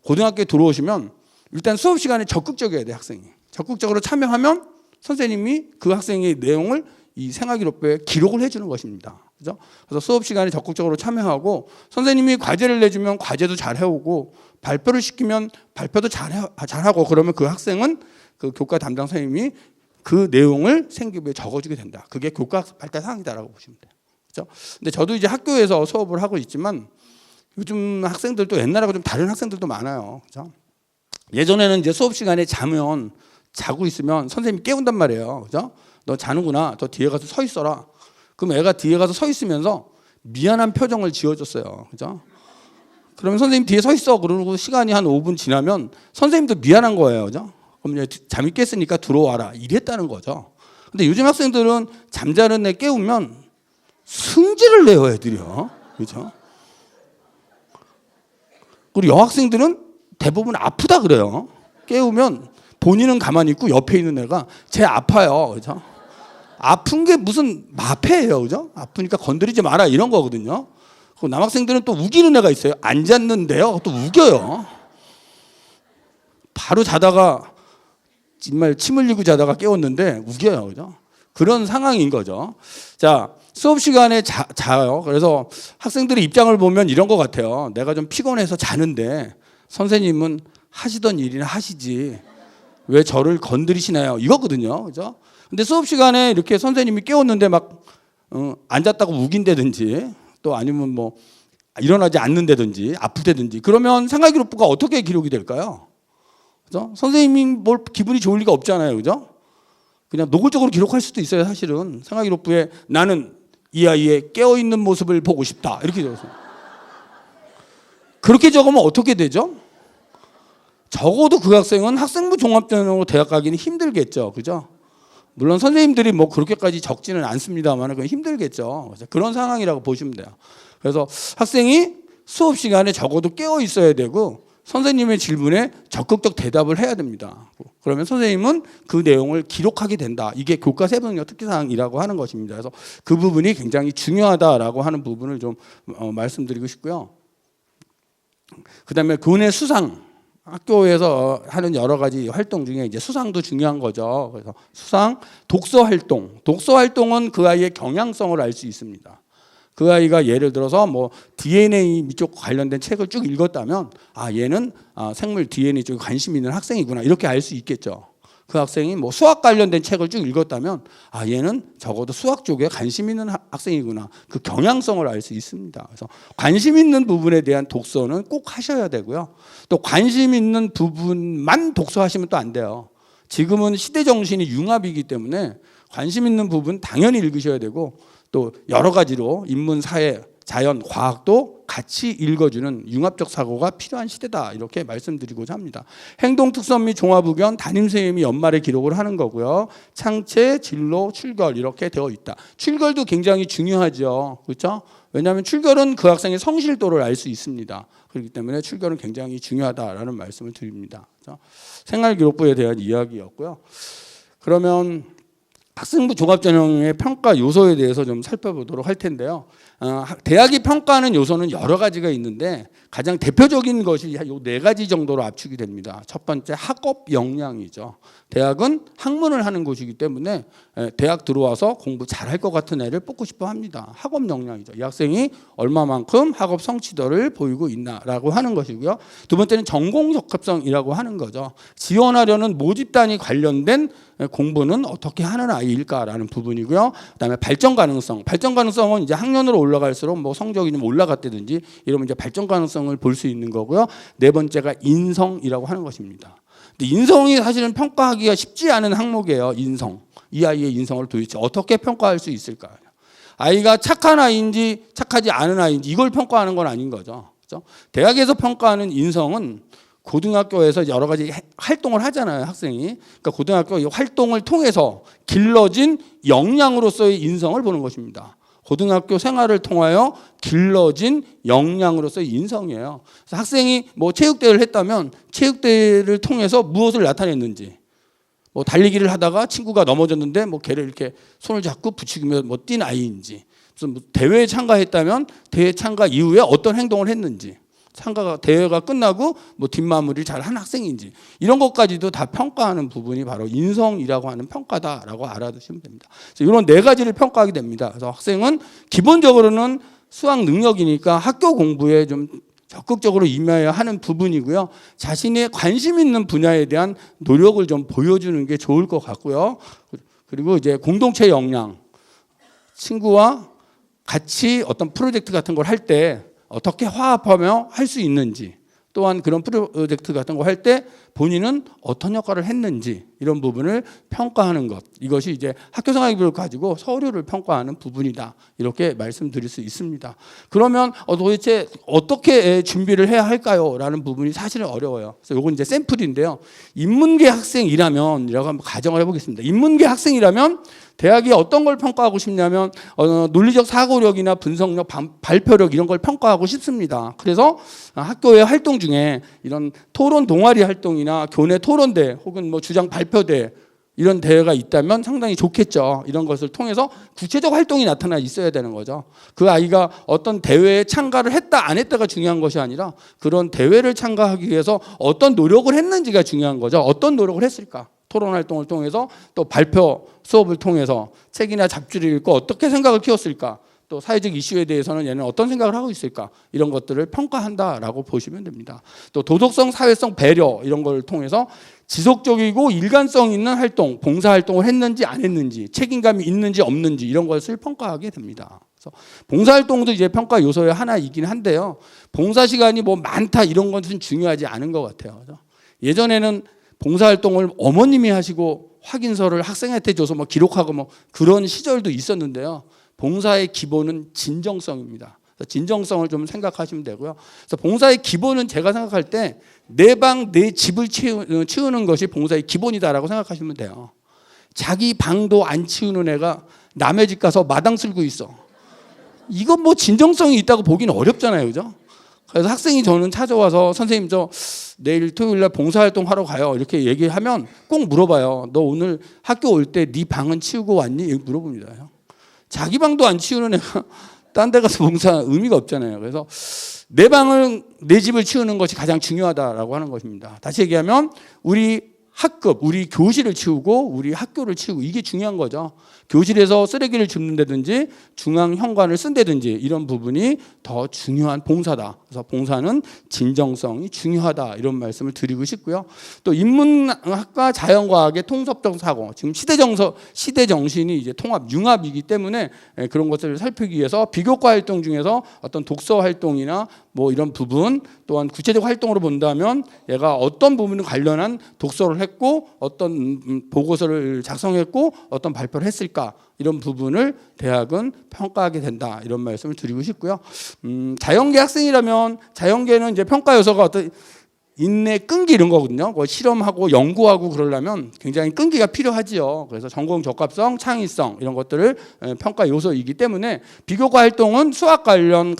고등학교에 들어오시면 일단 수업 시간에 적극적이어야 돼요. 학생이. 적극적으로 참여하면 선생님이 그 학생의 내용을 이 생활기록부에 기록을 해주는 것입니다. 그죠? 그래서 수업 시간에 적극적으로 참여하고 선생님이 과제를 내주면 과제도 잘 해오고 발표를 시키면 발표도 잘하고 그러면 그 학생은 그 교과 담당 선생님이 그 내용을 생기부에 적어주게 된다. 그게 교과 발달 사항이다라고 보시면 돼요. 그죠? 근데 저도 이제 학교에서 수업을 하고 있지만 요즘 학생들도 옛날하고 좀 다른 학생들도 많아요. 그죠? 예전에는 이제 수업 시간에 자고 있으면 선생님이 깨운단 말이에요. 그죠? 너 자는구나. 저 뒤에 가서 서 있어라. 그럼 애가 뒤에 가서 서 있으면서 미안한 표정을 지어줬어요. 그죠? 그러면 선생님 뒤에 서 있어. 그러고 시간이 한 5분 지나면 선생님도 미안한 거예요. 그죠? 그럼 이제 잠이 깼으니까 들어와라. 이랬다는 거죠. 근데 요즘 학생들은 잠자는 애 깨우면 승질을 내요, 애들이요. 그죠? 그리고 여학생들은 대부분 아프다 그래요. 깨우면 본인은 가만히 있고 옆에 있는 애가 쟤 아파요. 그죠? 아픈 게 무슨 마패예요. 그죠? 아프니까 건드리지 마라 이런 거거든요. 그 남학생들은 또 우기는 애가 있어요. 앉았는데요. 또 우겨요. 바로 자다가 정말 침 흘리고 자다가 깨웠는데 우겨요. 그죠? 그런 상황인 거죠. 자, 수업 시간에 자요. 그래서 학생들의 입장을 보면 이런 것 같아요. 내가 좀 피곤해서 자는데 선생님은 하시던 일이나 하시지 왜 저를 건드리시나요? 이거거든요. 그죠? 근데 수업 시간에 이렇게 선생님이 깨웠는데 막 앉았다고 우긴다든지 또 아니면 뭐 일어나지 않는다든지 아프다든지 그러면 생활기록부가 어떻게 기록이 될까요? 그죠? 선생님이 뭘 기분이 좋을 리가 없잖아요. 그죠? 그냥 노골적으로 기록할 수도 있어요. 사실은 생활기록부에 나는 이 아이의 깨어있는 모습을 보고 싶다 이렇게 적었어요. 그렇게 적으면 어떻게 되죠? 적어도 그 학생은 학생부 종합전형으로 대학 가기는 힘들겠죠. 그죠? 물론 선생님들이 뭐 그렇게까지 적지는 않습니다만 그건 힘들겠죠. 그런 상황이라고 보시면 돼요. 그래서 학생이 수업 시간에 적어도 깨어 있어야 되고 선생님의 질문에 적극적 대답을 해야 됩니다. 그러면 선생님은 그 내용을 기록하게 된다. 이게 교과 세부능력 특기사항이라고 하는 것입니다. 그래서 그 부분이 굉장히 중요하다라고 하는 부분을 좀 말씀드리고 싶고요. 그다음에 교내 수상, 학교에서 하는 여러 가지 활동 중에 이제 수상도 중요한 거죠. 그래서 수상, 독서 활동은 그 아이의 경향성을 알 수 있습니다. 그 아이가 예를 들어서 뭐 DNA 쪽 관련된 책을 쭉 읽었다면 얘는 생물 DNA 쪽에 관심 있는 학생이구나 이렇게 알 수 있겠죠. 그 학생이 뭐 수학 관련된 책을 쭉 읽었다면 얘는 적어도 수학 쪽에 관심 있는 학생이구나 그 경향성을 알 수 있습니다. 그래서 관심 있는 부분에 대한 독서는 꼭 하셔야 되고요. 또 관심 있는 부분만 독서하시면 또 안 돼요. 지금은 시대 정신이 융합이기 때문에 관심 있는 부분 당연히 읽으셔야 되고 또 여러 가지로 인문, 사회, 자연, 과학도 같이 읽어주는 융합적 사고가 필요한 시대다 이렇게 말씀드리고자 합니다. 행동 특성 및 종합 의견 담임 선생님이 연말에 기록을 하는 거고요. 창체, 진로, 출결 이렇게 되어 있다. 출결도 굉장히 중요하죠. 그렇죠? 왜냐하면 출결은 그 학생의 성실도를 알 수 있습니다. 그렇기 때문에 출결은 굉장히 중요하다라는 말씀을 드립니다. 그렇죠? 생활기록부에 대한 이야기였고요. 그러면 학생부 종합전형의 평가 요소에 대해서 좀 살펴보도록 할 텐데요. 대학이 평가하는 요소는 여러 가지가 있는데 가장 대표적인 것이 이 네 가지 정도로 압축이 됩니다. 첫 번째 학업 역량이죠. 대학은 학문을 하는 곳이기 때문에 대학 들어와서 공부 잘할 것 같은 애를 뽑고 싶어 합니다. 학업 역량이죠. 이 학생이 얼마만큼 학업 성취도를 보이고 있나라고 하는 것이고요. 두 번째는 전공 적합성이라고 하는 거죠. 지원하려는 모집단이 관련된 공부는 어떻게 하는 아이일까라는 부분이고요. 그다음에 발전 가능성. 발전 가능성은 이제 학년으로 올라갈수록 뭐 성적이 좀 올라갔다든지 이러면 이제 발전 가능성을 볼 수 있는 거고요. 네 번째가 인성이라고 하는 것입니다. 근데 인성이 사실은 평가하기가 쉽지 않은 항목이에요. 인성. 이 아이의 인성을 도대체 어떻게 평가할 수 있을까요? 아이가 착한 아이인지 착하지 않은 아이인지 이걸 평가하는 건 아닌 거죠. 그렇죠? 대학에서 평가하는 인성은 고등학교에서 여러 가지 활동을 하잖아요, 학생이. 그러니까 고등학교 활동을 통해서 길러진 역량으로서의 인성을 보는 것입니다. 고등학교 생활을 통하여 길러진 역량으로서의 인성이에요. 그래서 학생이 뭐 체육대회를 했다면 체육대회를 통해서 무엇을 나타냈는지, 뭐 달리기를 하다가 친구가 넘어졌는데 뭐 걔를 이렇게 손을 잡고 부추기며 뭐 뛴 아이인지, 무슨 뭐 대회에 참가했다면 대회 참가 이후에 어떤 행동을 했는지, 대회가 끝나고 뭐 뒷마무리를 잘한 학생인지 이런 것까지도 다 평가하는 부분이 바로 인성이라고 하는 평가다라고 알아두시면 됩니다. 그래서 이런 네 가지를 평가하게 됩니다. 그래서 학생은 기본적으로는 수학 능력이니까 학교 공부에 좀 적극적으로 임해야 하는 부분이고요. 자신의 관심 있는 분야에 대한 노력을 좀 보여주는 게 좋을 것 같고요. 그리고 이제 공동체 역량, 친구와 같이 어떤 프로젝트 같은 걸 할 때 어떻게 화합하며 할 수 있는지, 또한 그런 프로젝트 같은 거 할 때 본인은 어떤 역할을 했는지 이런 부분을 평가하는 것, 이것이 이제 학교생활기록을 가지고 서류를 평가하는 부분이다 이렇게 말씀드릴 수 있습니다. 그러면 도대체 어떻게 준비를 해야 할까요? 라는 부분이 사실은 어려워요. 그래서 이건 이제 샘플인데요. 인문계 학생이라면 이라고 한번 가정을 해보겠습니다. 인문계 학생이라면 대학이 어떤 걸 평가하고 싶냐면 논리적 사고력이나 분석력, 발표력 이런 걸 평가하고 싶습니다. 그래서 학교의 활동 중에 이런 토론 동아리 활동이나 교내 토론대 혹은 뭐 주장 발표대 이런 대회가 있다면 상당히 좋겠죠. 이런 것을 통해서 구체적 활동이 나타나 있어야 되는 거죠. 그 아이가 어떤 대회에 참가를 했다 안 했다가 중요한 것이 아니라 그런 대회를 참가하기 위해서 어떤 노력을 했는지가 중요한 거죠. 어떤 노력을 했을까? 토론 활동을 통해서 또 발표 수업을 통해서 책이나 잡지를 읽고 어떻게 생각을 키웠을까? 또 사회적 이슈에 대해서는 얘는 어떤 생각을 하고 있을까? 이런 것들을 평가한다라고 보시면 됩니다. 또 도덕성, 사회성, 배려 이런 걸 통해서 지속적이고 일관성 있는 활동, 봉사활동을 했는지 안 했는지, 책임감이 있는지 없는지 이런 것을 평가하게 됩니다. 그래서 봉사활동도 이제 평가 요소의 하나이긴 한데요. 봉사 시간이 뭐 많다 이런 것은 중요하지 않은 것 같아요. 예전에는 봉사활동을 어머님이 하시고 확인서를 학생한테 줘서 뭐 기록하고 뭐 그런 시절도 있었는데요. 봉사의 기본은 진정성입니다. 진정성을 좀 생각하시면 되고요. 그래서 봉사의 기본은 제가 생각할 때 내 방, 내 집을 치우는 것이 봉사의 기본이다라고 생각하시면 돼요. 자기 방도 안 치우는 애가 남의 집 가서 마당 쓸고 있어. 이건 뭐 진정성이 있다고 보기는 어렵잖아요. 그죠? 그래서 학생이 저는 찾아와서 선생님 저 내일 토요일 날 봉사활동 하러 가요. 이렇게 얘기하면 꼭 물어봐요. 너 오늘 학교 올 때 네 방은 치우고 왔니? 이렇게 물어봅니다. 자기 방도 안 치우는 애가 딴 데 가서 봉사 의미가 없잖아요. 그래서 내 방을 내 집을 치우는 것이 가장 중요하다라고 하는 것입니다. 다시 얘기하면 우리 학급, 우리 교실을 치우고 우리 학교를 치우고 이게 중요한 거죠. 교실에서 쓰레기를 줍는다든지 중앙 현관을 쓴다든지 이런 부분이 더 중요한 봉사다. 그래서 봉사는 진정성이 중요하다 이런 말씀을 드리고 싶고요. 또 인문학과 자연과학의 통섭적 사고, 지금 시대 정신이 이제 통합, 융합이기 때문에 그런 것을 살피기 위해서 비교과 활동 중에서 어떤 독서 활동이나 뭐 이런 부분 또한 구체적 활동으로 본다면 얘가 어떤 부분을 관련한 독서를 했고 어떤 보고서를 작성했고 어떤 발표를 했을까 이런 부분을 대학은 평가하게 된다 이런 말씀을 드리고 싶고요. 자연계 학생이라면 자연계는 이제 평가 요소가 어떤 인내, 끈기 이런 거거든요. 뭐 실험하고 연구하고 그러려면 굉장히 끈기가 필요하지요. 그래서 전공 적합성, 창의성 이런 것들을 평가 요소이기 때문에 비교과 활동은 수학이나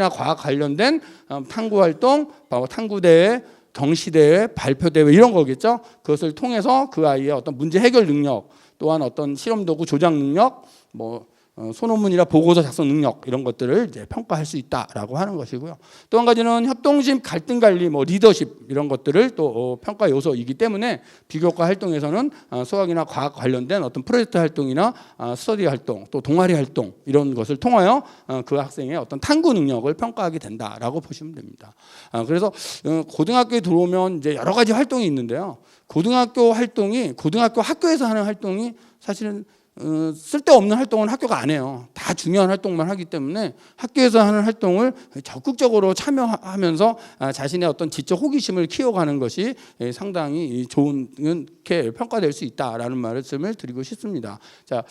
과학 관련된 탐구 활동, 탐구대회, 경시대회, 발표대회 이런 거겠죠. 그것을 통해서 그 아이의 어떤 문제 해결 능력, 또한 어떤 실험 도구 조작 능력, 뭐 소논문이나 보고서 작성 능력 이런 것들을 이제 평가할 수 있다라고 하는 것이고요. 또 한 가지는 협동심, 갈등 관리, 뭐 리더십 이런 것들을 또 평가 요소이기 때문에 비교과 활동에서는 수학이나 과학 관련된 어떤 프로젝트 활동이나 스터디 활동, 또 동아리 활동 이런 것을 통하여 그 학생의 어떤 탐구 능력을 평가하게 된다라고 보시면 됩니다. 그래서 고등학교에 들어오면 이제 여러 가지 활동이 있는데요. 고등학교 학교에서 하는 활동이 사실은 쓸데없는 활동은 학교가 안 해요. 다 중요한 활동만 하기 때문에 학교에서 하는 활동을 적극적으로 참여하면서 자신의 어떤 지적 호기심을 키워가는 것이 상당히 좋게 평가될 수 있다라는 말씀을 드리고 싶습니다. 자,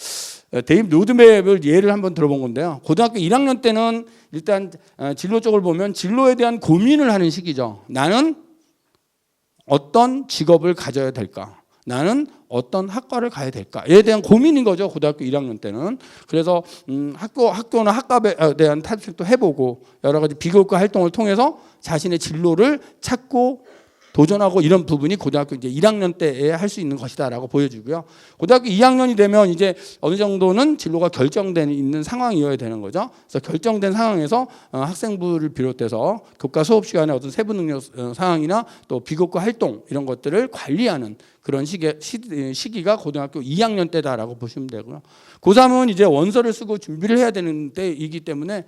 데이브 로드맵을 예를 한번 들어본 건데요. 고등학교 1학년 때는 일단 진로 쪽을 보면 진로에 대한 고민을 하는 시기죠. 나는 어떤 직업을 가져야 될까? 나는 어떤 학과를 가야 될까에 대한 고민인 거죠. 고등학교 1학년 때는. 그래서 학교나 학과에 대한 탐색도 해보고 여러 가지 비교과 활동을 통해서 자신의 진로를 찾고 도전하고 이런 부분이 고등학교 이제 1학년 때에 할 수 있는 것이다라고 보여지고요. 고등학교 2학년이 되면 이제 어느 정도는 진로가 결정되는 있는 상황이어야 되는 거죠. 그래서 결정된 상황에서 학생부를 비롯해서 교과 수업 시간에 어떤 세부 능력 상황이나 또 비교과 활동 이런 것들을 관리하는 그런 시기가 고등학교 2학년 때다라고 보시면 되고요. 고3은 이제 원서를 쓰고 준비를 해야 되는 때이기 때문에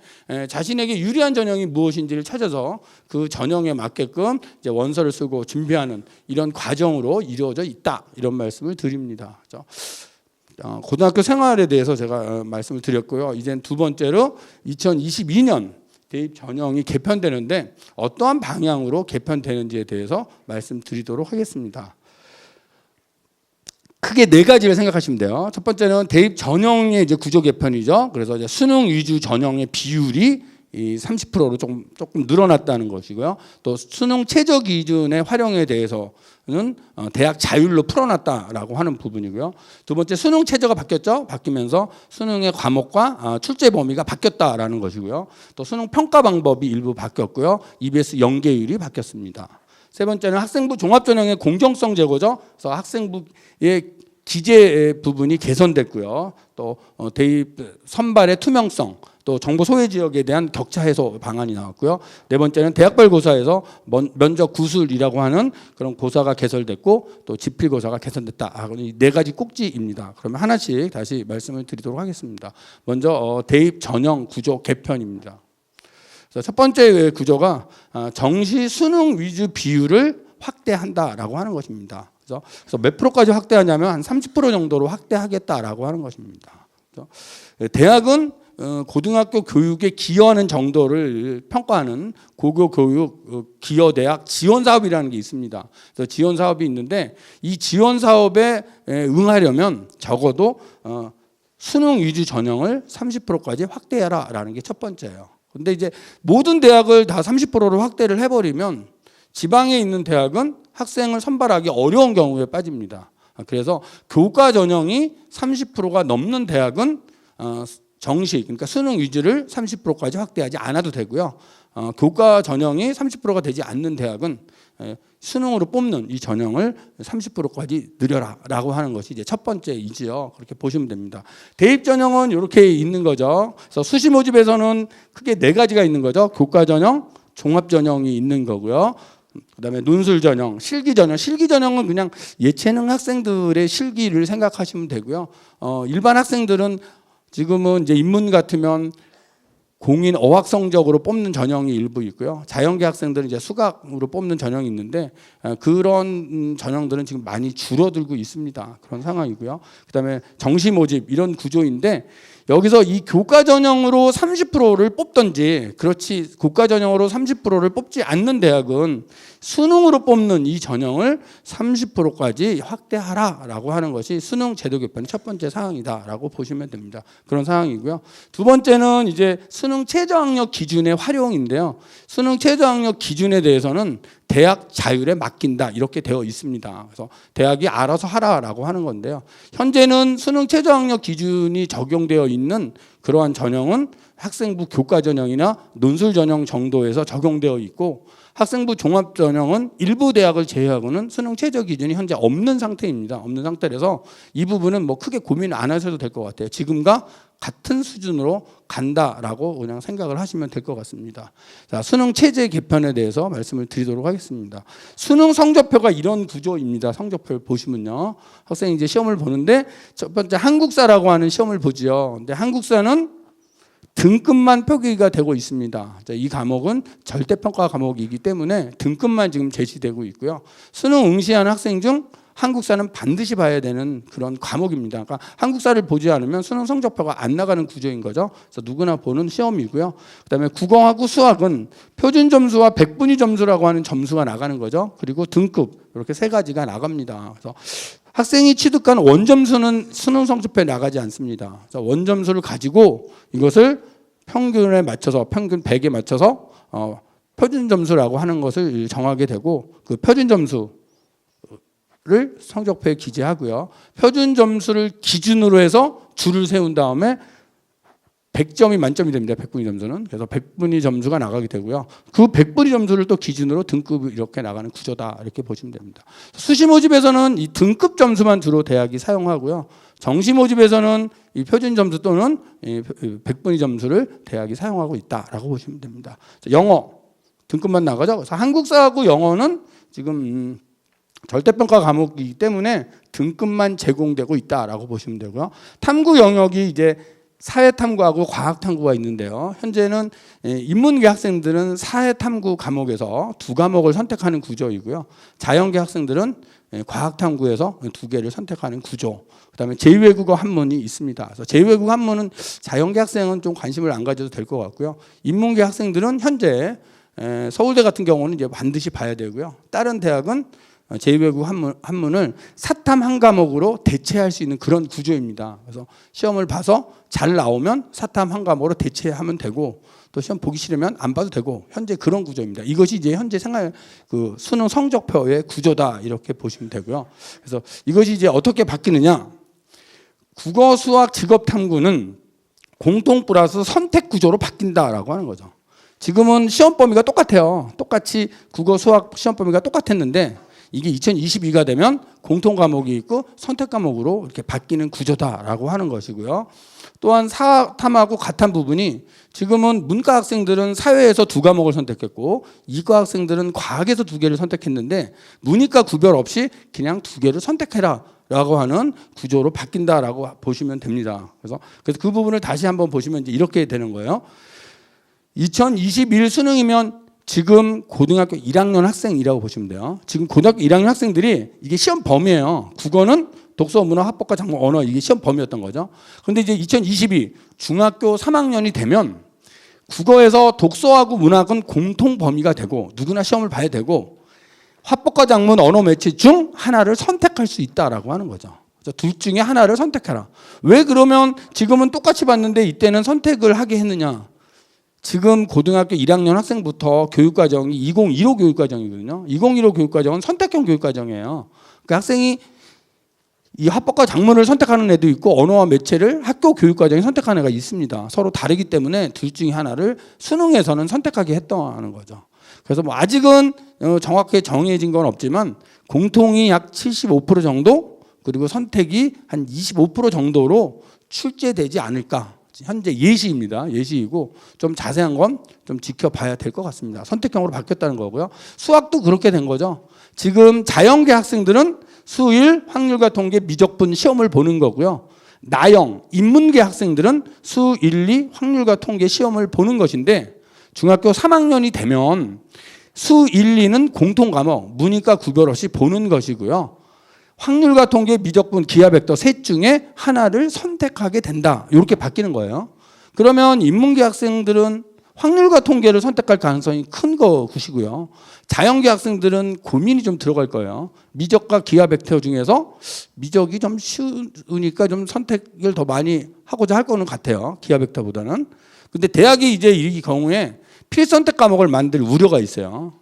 자신에게 유리한 전형이 무엇인지를 찾아서 그 전형에 맞게끔 이제 원서를 쓰고 준비하는 이런 과정으로 이루어져 있다 이런 말씀을 드립니다. 그렇죠? 고등학교 생활에 대해서 제가 말씀을 드렸고요. 이제 두 번째로 2022년 대입 전형이 개편되는데 어떠한 방향으로 개편되는지에 대해서 말씀드리도록 하겠습니다. 크게 네 가지를 생각하시면 돼요. 첫 번째는 대입 전형의 이제 구조 개편이죠. 그래서 이제 수능 위주 전형의 비율이 이 30%로 조금 늘어났다는 것이고요. 또 수능 최저 기준의 활용에 대해서는 대학 자율로 풀어놨다라고 하는 부분이고요. 두 번째, 수능 최저가 바뀌었죠. 바뀌면서 수능의 과목과 출제 범위가 바뀌었다라는 것이고요. 또 수능 평가 방법이 일부 바뀌었고요. EBS 연계율이 바뀌었습니다. 세 번째는 학생부 종합전형의 공정성 제고죠. 그래서 학생부의 기재 부분이 개선됐고요. 또 대입 선발의 투명성, 또 정보 소외 지역에 대한 격차 해소 방안이 나왔고요. 네 번째는 대학별 고사에서 면접 구술이라고 하는 그런 고사가 개설됐고, 또 지필 고사가 개선됐다. 이 네 가지 꼭지입니다. 그러면 하나씩 다시 말씀을 드리도록 하겠습니다. 먼저 대입 전형 구조 개편입니다. 그래서 첫 번째 구조가 정시 수능 위주 비율을 확대한다라고 하는 것입니다. 그래서 몇 프로까지 확대하냐면 한 30% 정도로 확대하겠다라고 하는 것입니다. 그래서 대학은 고등학교 교육에 기여하는 정도를 평가하는 고교 교육 기여 대학 지원 사업이라는 게 있습니다. 그래서 지원 사업이 있는데 이 지원 사업에 응하려면 적어도 수능 위주 전형을 30%까지 확대해라라는 게 첫 번째예요. 근데 이제 모든 대학을 다 30%로 확대를 해버리면 지방에 있는 대학은 학생을 선발하기 어려운 경우에 빠집니다. 그래서 교과 전형이 30%가 넘는 대학은 정시, 그러니까 수능 위주를 30%까지 확대하지 않아도 되고요. 교과 전형이 30%가 되지 않는 대학은 수능으로 뽑는 이 전형을 30%까지 늘려라라고 하는 것이 이제 첫 번째이지요. 그렇게 보시면 됩니다. 대입 전형은 이렇게 있는 거죠. 그래서 수시 모집에서는 크게 네 가지가 있는 거죠. 교과 전형, 종합 전형이 있는 거고요. 그다음에 논술 전형, 실기 전형. 실기 전형은 그냥 예체능 학생들의 실기를 생각하시면 되고요. 일반 학생들은 지금은 이제 인문 같으면 공인 어학 성적으로 뽑는 전형이 일부 있고요. 자연계 학생들은 이제 수학으로 뽑는 전형이 있는데 그런 전형들은 지금 많이 줄어들고 있습니다. 그런 상황이고요. 그다음에 정시 모집 이런 구조인데 여기서 이 교과 전형으로 30%를 뽑든지 그렇지 교과 전형으로 30%를 뽑지 않는 대학은 수능으로 뽑는 이 전형을 30%까지 확대하라라고 하는 것이 수능 제도 개편의 첫 번째 사항이다라고 보시면 됩니다. 그런 상황이고요. 두 번째는 이제 수능 최저학력 기준의 활용인데요. 수능 최저학력 기준에 대해서는 대학 자율에 맡긴다 이렇게 되어 있습니다. 그래서 대학이 알아서 하라라고 하는 건데요. 현재는 수능 최저학력 기준이 적용되어 있는 그러한 전형은 학생부 교과 전형이나 논술 전형 정도에서 적용되어 있고 학생부 종합 전형은 일부 대학을 제외하고는 수능 최저 기준이 현재 없는 상태입니다. 없는 상태라서 이 부분은 뭐 크게 고민 안 하셔도 될 것 같아요. 지금과 같은 수준으로 간다라고 그냥 생각을 하시면 될 것 같습니다. 자, 수능 체제 개편에 대해서 말씀을 드리도록 하겠습니다. 수능 성적표가 이런 구조입니다. 성적표를 보시면요. 학생이 이제 시험을 보는데 첫 번째 한국사라고 하는 시험을 보지요. 근데 한국사는 등급만 표기가 되고 있습니다. 이 과목은 절대평가 과목이기 때문에 등급만 지금 제시되고 있고요. 수능 응시하는 학생 중 한국사는 반드시 봐야 되는 그런 과목입니다. 그러니까 한국사를 보지 않으면 수능 성적표가 안 나가는 구조인 거죠. 그래서 누구나 보는 시험이고요. 그다음에 국어하고 수학은 표준 점수와 백분위 점수라고 하는 점수가 나가는 거죠. 그리고 등급 이렇게 세 가지가 나갑니다. 그래서 학생이 취득한 원점수는 수능 성적표에 나가지 않습니다. 그래서 원점수를 가지고 이것을 평균에 맞춰서 평균 100에 맞춰서 표준 점수라고 하는 것을 정하게 되고 그 표준 점수를 성적표에 기재하고요. 표준 점수를 기준으로 해서 줄을 세운 다음에 100점이 만점이 됩니다. 백분위 점수는. 그래서 백분위 점수가 나가게 되고요. 그 백분위 점수를 또 기준으로 등급이 이렇게 나가는 구조다. 이렇게 보시면 됩니다. 수시 모집에서는 이 등급 점수만 주로 대학이 사용하고요. 정시 모집에서는 이 표준 점수 또는 이 백분위 점수를 대학이 사용하고 있다라고 보시면 됩니다. 영어 등급만 나가죠. 그래서 한국사하고 영어는 지금 절대평가 과목이기 때문에 등급만 제공되고 있다라고 보시면 되고요. 탐구 영역이 이제 사회탐구하고 과학탐구가 있는데요. 현재는 인문계 학생들은 사회탐구 과목에서 두 과목을 선택하는 구조이고요. 자연계 학생들은 과학탐구에서 두 개를 선택하는 구조. 그다음에 제2외국어 한문이 있습니다. 그래서 제2외국어 한문은 자연계 학생은 좀 관심을 안 가져도 될 것 같고요. 인문계 학생들은 현재 서울대 같은 경우는 이제 반드시 봐야 되고요. 다른 대학은 제2외국어 한문을 사탐 한 과목으로 대체할 수 있는 그런 구조입니다. 그래서 시험을 봐서 잘 나오면 사탐 한 과목으로 대체하면 되고 또 시험 보기 싫으면 안 봐도 되고 현재 그런 구조입니다. 이것이 이제 현재 그 수능 성적표의 구조다 이렇게 보시면 되고요. 그래서 이것이 이제 어떻게 바뀌느냐? 국어, 수학, 직업 탐구는 공통 플러스 선택 구조로 바뀐다라고 하는 거죠. 지금은 시험 범위가 똑같아요. 똑같이 국어, 수학 시험 범위가 똑같았는데 이게 2022가 되면 공통 과목이 있고 선택 과목으로 이렇게 바뀌는 구조다라고 하는 것이고요. 또한 사탐하고 같은 부분이 지금은 문과 학생들은 사회에서 2과목을 선택했고 이과 학생들은 과학에서 2개를 선택했는데 문이과 구별 없이 그냥 2개를 선택해라 라고 하는 구조로 바뀐다라고 보시면 됩니다. 그래서 그 부분을 다시 한번 보시면 이제 이렇게 되는 거예요. 2021 수능이면 지금 고등학교 1학년 학생이라고 보시면 돼요. 지금 고등학교 1학년 학생들이 이게 시험 범위예요. 국어는 독서, 문화, 합법과 작문, 언어 이게 시험 범위였던 거죠. 그런데 이제 2022 중학교 3학년이 되면 국어에서 독서하고 문학은 공통 범위가 되고 누구나 시험을 봐야 되고 합법과 작문, 언어 매체 중 하나를 선택할 수 있다라고 하는 거죠. 그래서 둘 중에 하나를 선택해라. 왜 그러면 지금은 똑같이 봤는데 이때는 선택을 하게 했느냐? 지금 고등학교 1학년 학생부터 교육과정이 2015 교육과정이거든요. 2015 교육과정은 선택형 교육과정이에요. 그 학생이 이 합법과 작문을 선택하는 애도 있고 언어와 매체를 학교 교육과정에 선택하는 애가 있습니다. 서로 다르기 때문에 둘 중에 하나를 수능에서는 선택하게 했다는 거죠. 그래서 뭐 아직은 정확하게 정해진 건 없지만 공통이 약 75% 정도 그리고 선택이 한 25% 정도로 출제되지 않을까. 현재 예시입니다. 예시이고 좀 자세한 건 좀 지켜봐야 될 것 같습니다. 선택형으로 바뀌었다는 거고요. 수학도 그렇게 된 거죠. 지금 자연계 학생들은 수1 확률과 통계 미적분 시험을 보는 거고요. 나영 인문계 학생들은 수1, 2 확률과 통계 시험을 보는 것인데 중학교 3학년이 되면 수1, 2는 공통 과목 문이과 구별 없이 보는 것이고요. 확률과 통계, 미적분, 기하 벡터 셋 중에 하나를 선택하게 된다. 이렇게 바뀌는 거예요. 그러면 인문계 학생들은 확률과 통계를 선택할 가능성이 큰 것이고요. 자연계 학생들은 고민이 좀 들어갈 거예요. 미적과 기하 벡터 중에서 미적이 좀 쉬우니까 좀 선택을 더 많이 하고자 할 거는 같아요. 기하 벡터보다는. 근데 대학이 이제 이 경우에 필선택 과목을 만들 우려가 있어요.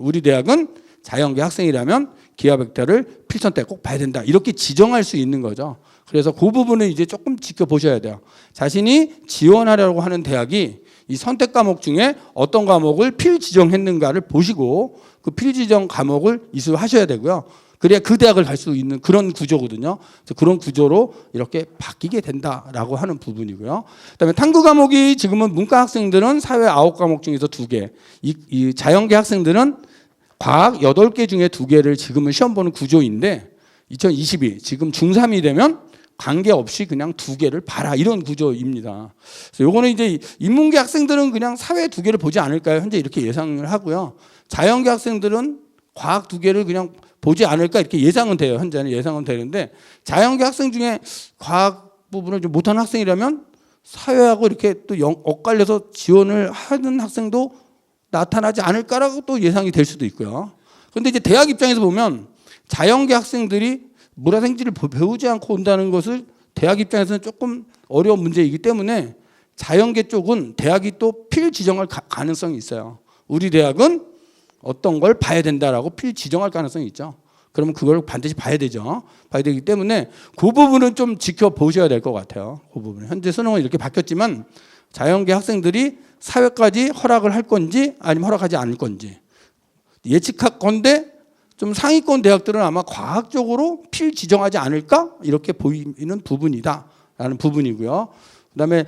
우리 대학은 자연계 학생이라면 기하 벡터를 필선택 꼭 봐야 된다. 이렇게 지정할 수 있는 거죠. 그래서 그 부분은 이제 조금 지켜보셔야 돼요. 자신이 지원하려고 하는 대학이 이 선택 과목 중에 어떤 과목을 필지정했는가를 보시고 그 필지정 과목을 이수하셔야 되고요. 그래야 그 대학을 갈 수 있는 그런 구조거든요. 그래서 그런 구조로 이렇게 바뀌게 된다라고 하는 부분이고요. 그다음에 탐구 과목이 지금은 문과 학생들은 사회 9과목 중에서 2개, 이 자연계 학생들은 과학 8개 중에 2개를 지금은 시험 보는 구조인데 2022 지금 중3이 되면 관계없이 그냥 2개를 봐라 이런 구조입니다. 그래서 요거는 이제 인문계 학생들은 그냥 사회 2개를 보지 않을까요? 현재 이렇게 예상을 하고요. 자연계 학생들은 과학 2개를 그냥 보지 않을까 이렇게 예상은 돼요. 현재는 예상은 되는데 자연계 학생 중에 과학 부분을 좀 못하는 학생이라면 사회하고 이렇게 또 엇갈려서 지원을 하는 학생도 나타나지 않을까라고 또 예상이 될 수도 있고요. 그런데 이제 대학 입장에서 보면 자연계 학생들이 물화생지를 배우지 않고 온다는 것을 대학 입장에서는 조금 어려운 문제이기 때문에 자연계 쪽은 대학이 또 필 지정할 가능성이 있어요. 우리 대학은 어떤 걸 봐야 된다라고 필 지정할 가능성이 있죠. 그러면 그걸 반드시 봐야 되죠. 봐야 되기 때문에 그 부분은 좀 지켜보셔야 될 것 같아요. 그 부분. 현재 수능은 이렇게 바뀌었지만 자연계 학생들이 사회까지 허락을 할 건지 아니면 허락하지 않을 건지 예측할 건데 좀 상위권 대학들은 아마 과학적으로 필 지정하지 않을까 이렇게 보이는 부분이다라는 부분이고요. 그다음에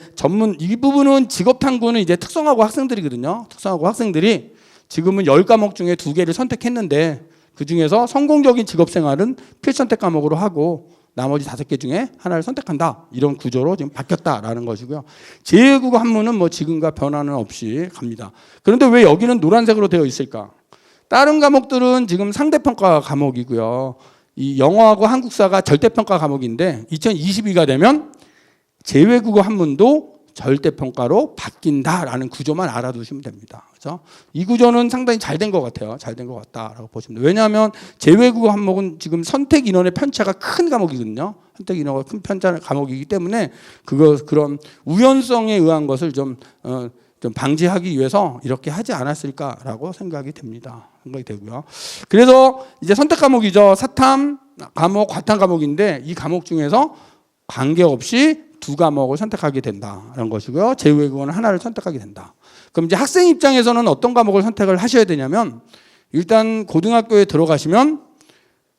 이 부분은 직업 탐구는 이제 특성화고 학생들이거든요. 특성화고 학생들이 지금은 10과목 중에 2개를 선택했는데 그 중에서 성공적인 직업 생활은 필선택 과목으로 하고 나머지 5개 중에 하나를 선택한다. 이런 구조로 지금 바뀌었다라는 것이고요. 제2외국어 한문은 뭐 지금과 변화는 없이 갑니다. 그런데 왜 여기는 노란색으로 되어 있을까? 다른 과목들은 지금 상대평가 과목이고요. 이 영어하고 한국사가 절대평가 과목인데 2022가 되면 제2외국어 한문도 절대평가로 바뀐다라는 구조만 알아두시면 됩니다. 그렇죠? 이 구조는 상당히 잘 된 것 같아요. 잘 된 것 같다라고 보시면 돼요. 왜냐하면 재외국어 항목은 지금 선택 인원의 편차가 큰 과목이거든요. 선택 인원가 큰 편차 과목이기 때문에 그런 우연성에 의한 것을 좀 방지하기 위해서 이렇게 하지 않았을까라고 생각이 됩니다. 생각이 되고요. 그래서 이제 선택 과목이죠. 사탐 과목, 과탐 과목인데 이 과목 중에서 관계없이 두 과목을 선택하게 된다는 것이고요. 제외국어는 하나를 선택하게 된다. 그럼 이제 학생 입장에서는 어떤 과목을 선택을 하셔야 되냐면 일단 고등학교에 들어가시면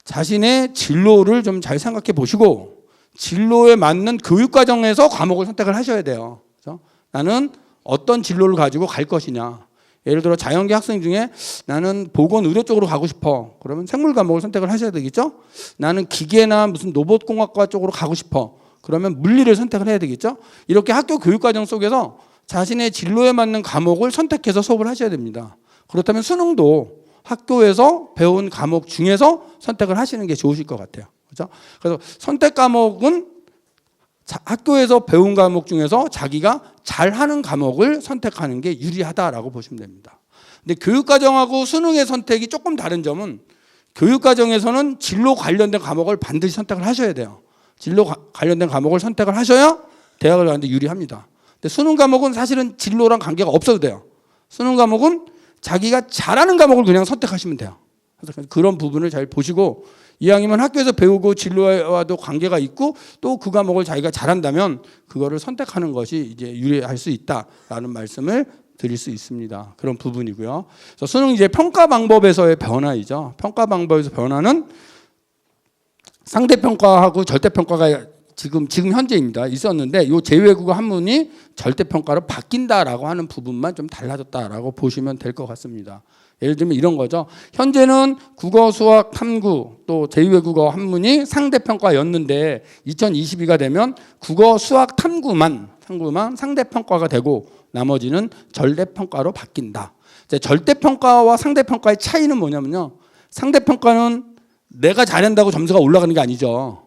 자신의 진로를 좀 잘 생각해 보시고 진로에 맞는 교육과정에서 과목을 선택을 하셔야 돼요. 그래서 나는 어떤 진로를 가지고 갈 것이냐. 예를 들어 자연계 학생 중에 나는 보건의료 쪽으로 가고 싶어. 그러면 생물 과목을 선택을 하셔야 되겠죠. 나는 기계나 무슨 로봇공학과 쪽으로 가고 싶어. 그러면 물리를 선택을 해야 되겠죠. 이렇게 학교 교육과정 속에서 자신의 진로에 맞는 과목을 선택해서 수업을 하셔야 됩니다. 그렇다면 수능도 학교에서 배운 과목 중에서 선택을 하시는 게 좋으실 것 같아요. 그렇죠? 그래서 선택 과목은 학교에서 배운 과목 중에서 자기가 잘하는 과목을 선택하는 게 유리하다라고 보시면 됩니다. 근데 교육과정하고 수능의 선택이 조금 다른 점은 교육과정에서는 진로 관련된 과목을 반드시 선택을 하셔야 돼요. 진로 관련된 과목을 선택을 하셔야 대학을 가는데 유리합니다. 근데 수능 과목은 사실은 진로랑 관계가 없어도 돼요. 수능 과목은 자기가 잘하는 과목을 그냥 선택하시면 돼요. 그래서 그런 부분을 잘 보시고 이왕이면 학교에서 배우고 진로와도 관계가 있고 또 그 과목을 자기가 잘한다면 그거를 선택하는 것이 이제 유리할 수 있다라는 말씀을 드릴 수 있습니다. 그런 부분이고요. 그래서 수능 이제 평가 방법에서의 변화이죠. 평가 방법에서 변화는 상대평가하고 절대평가가 지금 현재입니다. 있었는데 이 제외국어 한문이 절대평가로 바뀐다라고 하는 부분만 좀 달라졌다라고 보시면 될 것 같습니다. 예를 들면 이런 거죠. 현재는 국어, 수학, 탐구 또 제2외국어 한문이 상대평가였는데 2022가 되면 국어, 수학, 탐구만 상대평가가 되고 나머지는 절대평가로 바뀐다. 절대평가와 상대평가의 차이는 뭐냐면요. 상대평가는 내가 잘한다고 점수가 올라가는 게 아니죠.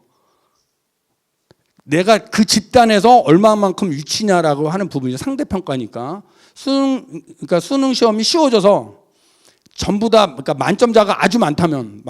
내가 그 집단에서 얼마만큼 위치냐라고 하는 부분이 상대평가니까 그러니까 수능 시험이 쉬워져서 전부 다 그러니까 만점자가 아주 많다면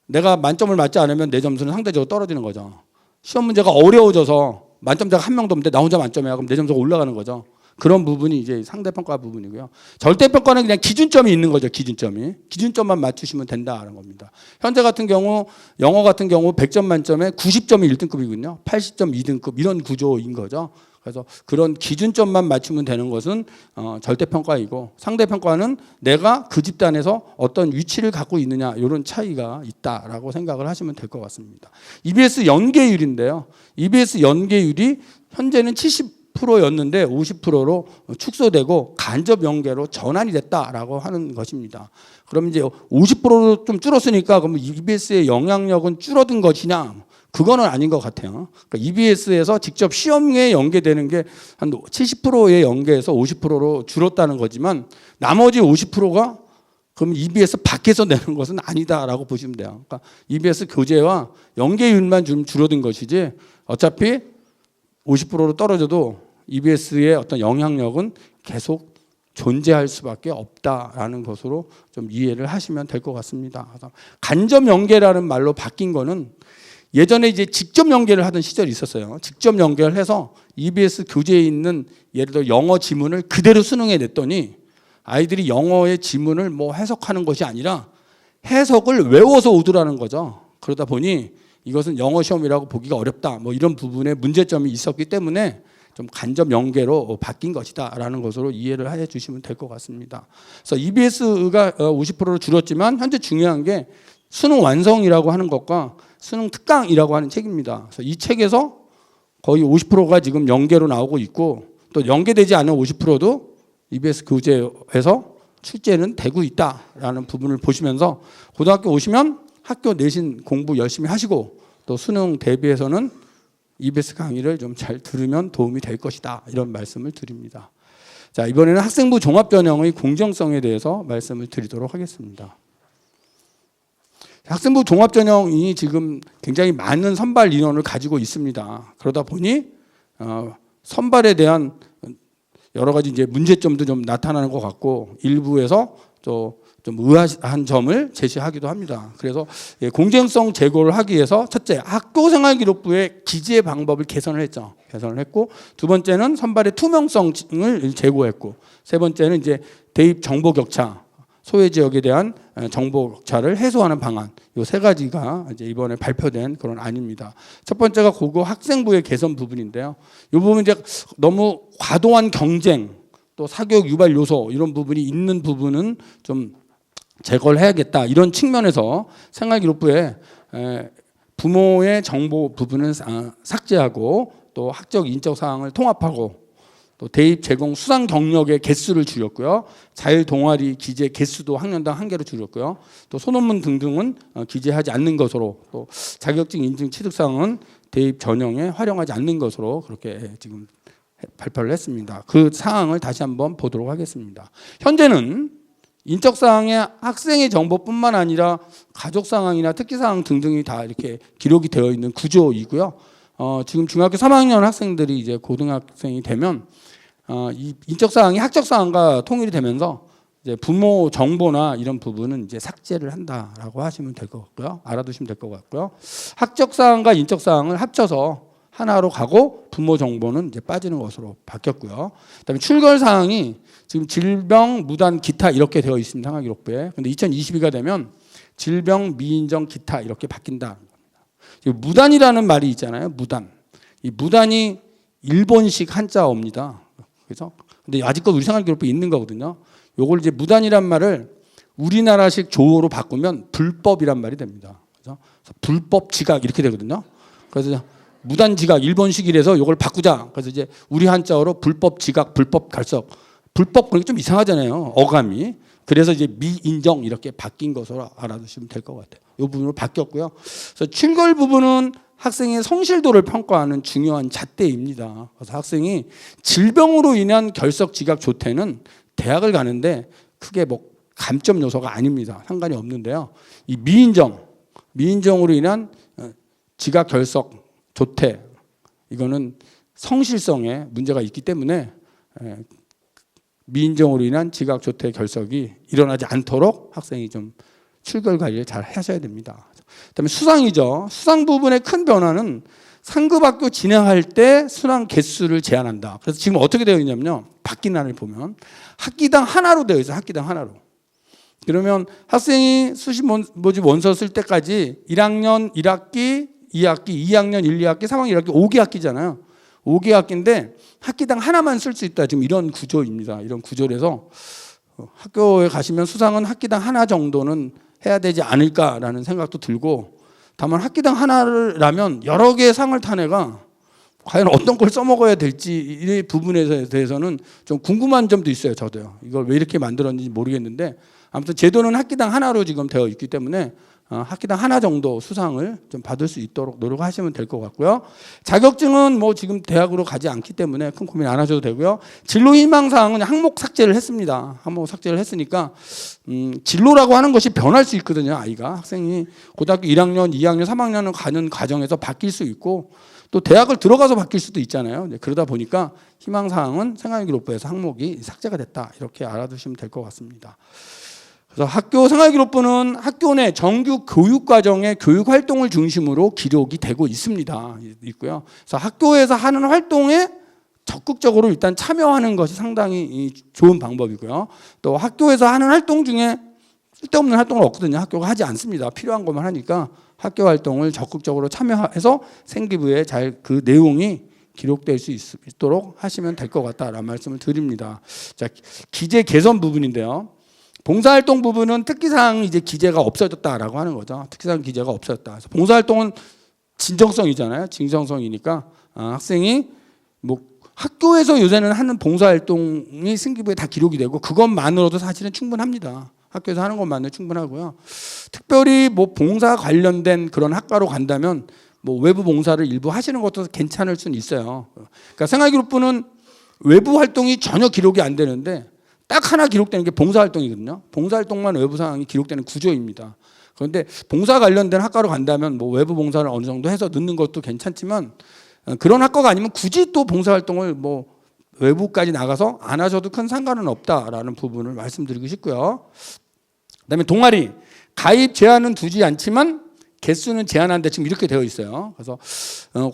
내가 만점을 맞지 않으면 내 점수는 상대적으로 떨어지는 거죠. 시험 문제가 어려워져서 만점자가 한 명도 없는데 나 혼자 만점이야. 그럼 내 점수가 올라가는 거죠. 그런 부분이 이제 상대평가 부분이고요. 절대평가는 그냥 기준점이 있는 거죠. 기준점만 맞추시면 된다는 겁니다. 현재 같은 경우 영어 같은 경우 100점 만점에 90점이 1등급이거든요. 80점 2등급 이런 구조인 거죠. 그래서 그런 기준점만 맞추면 되는 것은 절대평가이고 상대평가는 내가 그 집단에서 어떤 위치를 갖고 있느냐 이런 차이가 있다라고 생각을 하시면 될 것 같습니다. EBS 연계율인데요. EBS 연계율이 현재는 70%였는데 50%로 축소되고 간접 연계로 전환이 됐다라고 하는 것입니다. 그럼 이제 50%로 좀 줄었으니까 그럼 EBS의 영향력은 줄어든 것이냐? 그거는 아닌 것 같아요. 그러니까 EBS에서 직접 시험에 연계되는 게 한 70%에 연계해서 50%로 줄었다는 거지만 나머지 50%가 그럼 EBS 밖에서 내는 것은 아니다라고 보시면 돼요. 그러니까 EBS 교재와 연계율만 좀 줄어든 것이지 어차피 50%로 떨어져도 EBS의 어떤 영향력은 계속 존재할 수밖에 없다라는 것으로 좀 이해를 하시면 될 것 같습니다. 간접 연계라는 말로 바뀐 거는 예전에 이제 직접 연계를 하던 시절이 있었어요. 직접 연계를 해서 EBS 교재에 있는 예를 들어 영어 지문을 그대로 수능에 냈더니 아이들이 영어의 지문을 뭐 해석하는 것이 아니라 해석을 외워서 오더라는 거죠. 그러다 보니 이것은 영어 시험이라고 보기가 어렵다. 뭐 이런 부분에 문제점이 있었기 때문에 좀 간접 연계로 바뀐 것이다라는 것으로 이해를 해 주시면 될 것 같습니다. 그래서 EBS가 50%로 줄었지만 현재 중요한 게 수능 완성이라고 하는 것과 수능 특강이라고 하는 책입니다. 그래서 이 책에서 거의 50%가 지금 연계로 나오고 있고 또 연계되지 않은 50%도 EBS 교재에서 출제는 되고 있다라는 부분을 보시면서 고등학교 오시면 학교 내신 공부 열심히 하시고 또 수능 대비해서는 EBS 강의를 좀 잘 들으면 도움이 될 것이다. 이런 말씀을 드립니다. 자, 이번에는 학생부 종합전형의 공정성에 대해서 말씀을 드리도록 하겠습니다. 학생부 종합전형이 지금 굉장히 많은 선발 인원을 가지고 있습니다. 그러다 보니 선발에 대한 여러 가지 이제 문제점도 좀 나타나는 것 같고 일부에서 좀 의아한 점을 제시하기도 합니다. 그래서 공정성 제고를 하기 위해서 첫째, 학교생활기록부의 기재 방법을 개선을 했죠. 개선을 했고 두 번째는 선발의 투명성을 제고했고 세 번째는 이제 대입 정보 격차, 소외 지역에 대한 정보 격차를 해소하는 방안. 이 세 가지가 이제 이번에 발표된 그런 안입니다. 첫 번째가 고교 학생부의 개선 부분인데요. 이 부분 이제 너무 과도한 경쟁, 또 사교육 유발 요소 이런 부분이 있는 부분은 좀 제거를 해야겠다. 이런 측면에서 생활기록부에 부모의 정보 부분은 삭제하고 또 학적 인적 사항을 통합하고 또 대입 제공 수상 경력의 개수를 줄였고요. 자율 동아리 기재 개수도 학년당 1개로 줄였고요. 또 소논문 등등은 기재하지 않는 것으로 또 자격증 인증 취득 사항은 대입 전형에 활용하지 않는 것으로 그렇게 지금 발표를 했습니다. 그 사항을 다시 한번 보도록 하겠습니다. 현재는 인적 사항에 학생의 정보뿐만 아니라 가족 상황이나 특기 사항 등등이 다 이렇게 기록이 되어 있는 구조이고요. 지금 중학교 3학년 학생들이 이제 고등학생이 되면 이 인적 사항이 학적 사항과 통일이 되면서 이제 부모 정보나 이런 부분은 이제 삭제를 한다라고 하시면 될 것 같고요. 알아두시면 될 것 같고요. 학적 사항과 인적 사항을 합쳐서 하나로 가고 부모 정보는 이제 빠지는 것으로 바뀌었고요. 그다음에 출결 사항이 지금 질병, 무단, 기타 이렇게 되어 있습니다. 생활기록부에. 근데 2022가 되면 질병, 미인정, 기타 이렇게 바뀐다. 무단이라는 말이 있잖아요. 무단. 이 무단이 일본식 한자어입니다. 그래서 근데 아직도 우리 생활기록부에 있는 거거든요. 요걸 이제 무단이란 말을 우리나라식 조어로 바꾸면 불법이란 말이 됩니다. 그래서 불법 지각 이렇게 되거든요. 그래서 무단 지각 일본식이라서 요걸 바꾸자. 그래서 이제 우리 한자어로 불법 지각, 불법 갈석. 불법 그러니까 좀 이상하잖아요. 어감이. 그래서 이제 미인정 이렇게 바뀐 것으로 알아두시면 될 것 같아요. 이 부분으로 바뀌었고요. 그래서 출결 부분은 학생의 성실도를 평가하는 중요한 잣대입니다. 그래서 학생이 질병으로 인한 결석 지각 조퇴는 대학을 가는데 크게 뭐 감점 요소가 아닙니다. 상관이 없는데요. 이 미인정으로 인한 지각 결석 조퇴 이거는 성실성에 문제가 있기 때문에 미인정으로 인한 지각 조퇴 결석이 일어나지 않도록 학생이 좀 출결 관리를 잘 하셔야 됩니다. 그다음에 수상이죠. 수상 부분의 큰 변화는 상급학교 진행할 때 수상 개수를 제한한다. 그래서 지금 어떻게 되어 있냐면요. 바뀐 안을 보면 학기당 하나로 되어 있어요. 학기당 하나로. 그러면 학생이 수시 모집 원서 쓸 때까지 1학년 1학기, 2학기, 2학년 1, 2학기, 3학년 1학기, 5개 학기잖아요. 5개 학기인데 학기당 하나만 쓸 수 있다. 지금 이런 구조입니다. 이런 구조라서 학교에 가시면 수상은 학기당 하나 정도는 해야 되지 않을까라는 생각도 들고 다만 학기당 하나라면 여러 개의 상을 탄 애가 과연 어떤 걸 써먹어야 될지 이 부분에 대해서는 좀 궁금한 점도 있어요. 저도요. 이걸 왜 이렇게 만들었는지 모르겠는데 아무튼 제도는 학기당 하나로 지금 되어 있기 때문에 학기당 하나 정도 수상을 좀 받을 수 있도록 노력하시면 될 것 같고요. 자격증은 뭐 지금 대학으로 가지 않기 때문에 큰 고민 안 하셔도 되고요. 진로 희망 사항은 항목 삭제를 했습니다. 항목 삭제를 했으니까 진로라고 하는 것이 변할 수 있거든요. 아이가 학생이 고등학교 1학년, 2학년, 3학년을 가는 과정에서 바뀔 수 있고 또 대학을 들어가서 바뀔 수도 있잖아요. 그러다 보니까 희망 사항은 생활기록부에서 항목이 삭제가 됐다. 이렇게 알아두시면 될 것 같습니다. 그래서 학교 생활기록부는 학교 내 정규 교육과정의 교육활동을 중심으로 기록이 되고 있고요. 그래서 학교에서 하는 활동에 적극적으로 일단 참여하는 것이 상당히 좋은 방법이고요. 또 학교에서 하는 활동 중에 쓸데없는 활동은 없거든요. 학교가 하지 않습니다. 필요한 것만 하니까 학교 활동을 적극적으로 참여해서 생기부에 잘 그 내용이 기록될 수 있도록 하시면 될 것 같다라는 말씀을 드립니다. 자, 기재 개선 부분인데요. 봉사활동 부분은 특기사항 이제 기재가 없어졌다라고 하는 거죠. 특기사항 기재가 없어졌다. 그래서 봉사활동은 진정성이잖아요. 진정성이니까 학생이 뭐 학교에서 요새는 하는 봉사활동이 승기부에 다 기록이 되고 그것만으로도 사실은 충분합니다. 학교에서 하는 것만으로 충분하고요. 특별히 뭐 봉사 관련된 그런 학과로 간다면 뭐 외부 봉사를 일부 하시는 것도 괜찮을 수는 있어요. 그러니까 생활기록부는 외부 활동이 전혀 기록이 안 되는데 딱 하나 기록되는 게 봉사활동이거든요. 봉사활동만 외부 사항이 기록되는 구조입니다. 그런데 봉사 관련된 학과로 간다면 뭐 외부 봉사를 어느 정도 해서 넣는 것도 괜찮지만 그런 학과가 아니면 굳이 또 봉사활동을 뭐 외부까지 나가서 안 하셔도 큰 상관은 없다라는 부분을 말씀드리고 싶고요. 그다음에 동아리 가입 제한은 두지 않지만 개수는 제한한데 지금 이렇게 되어 있어요. 그래서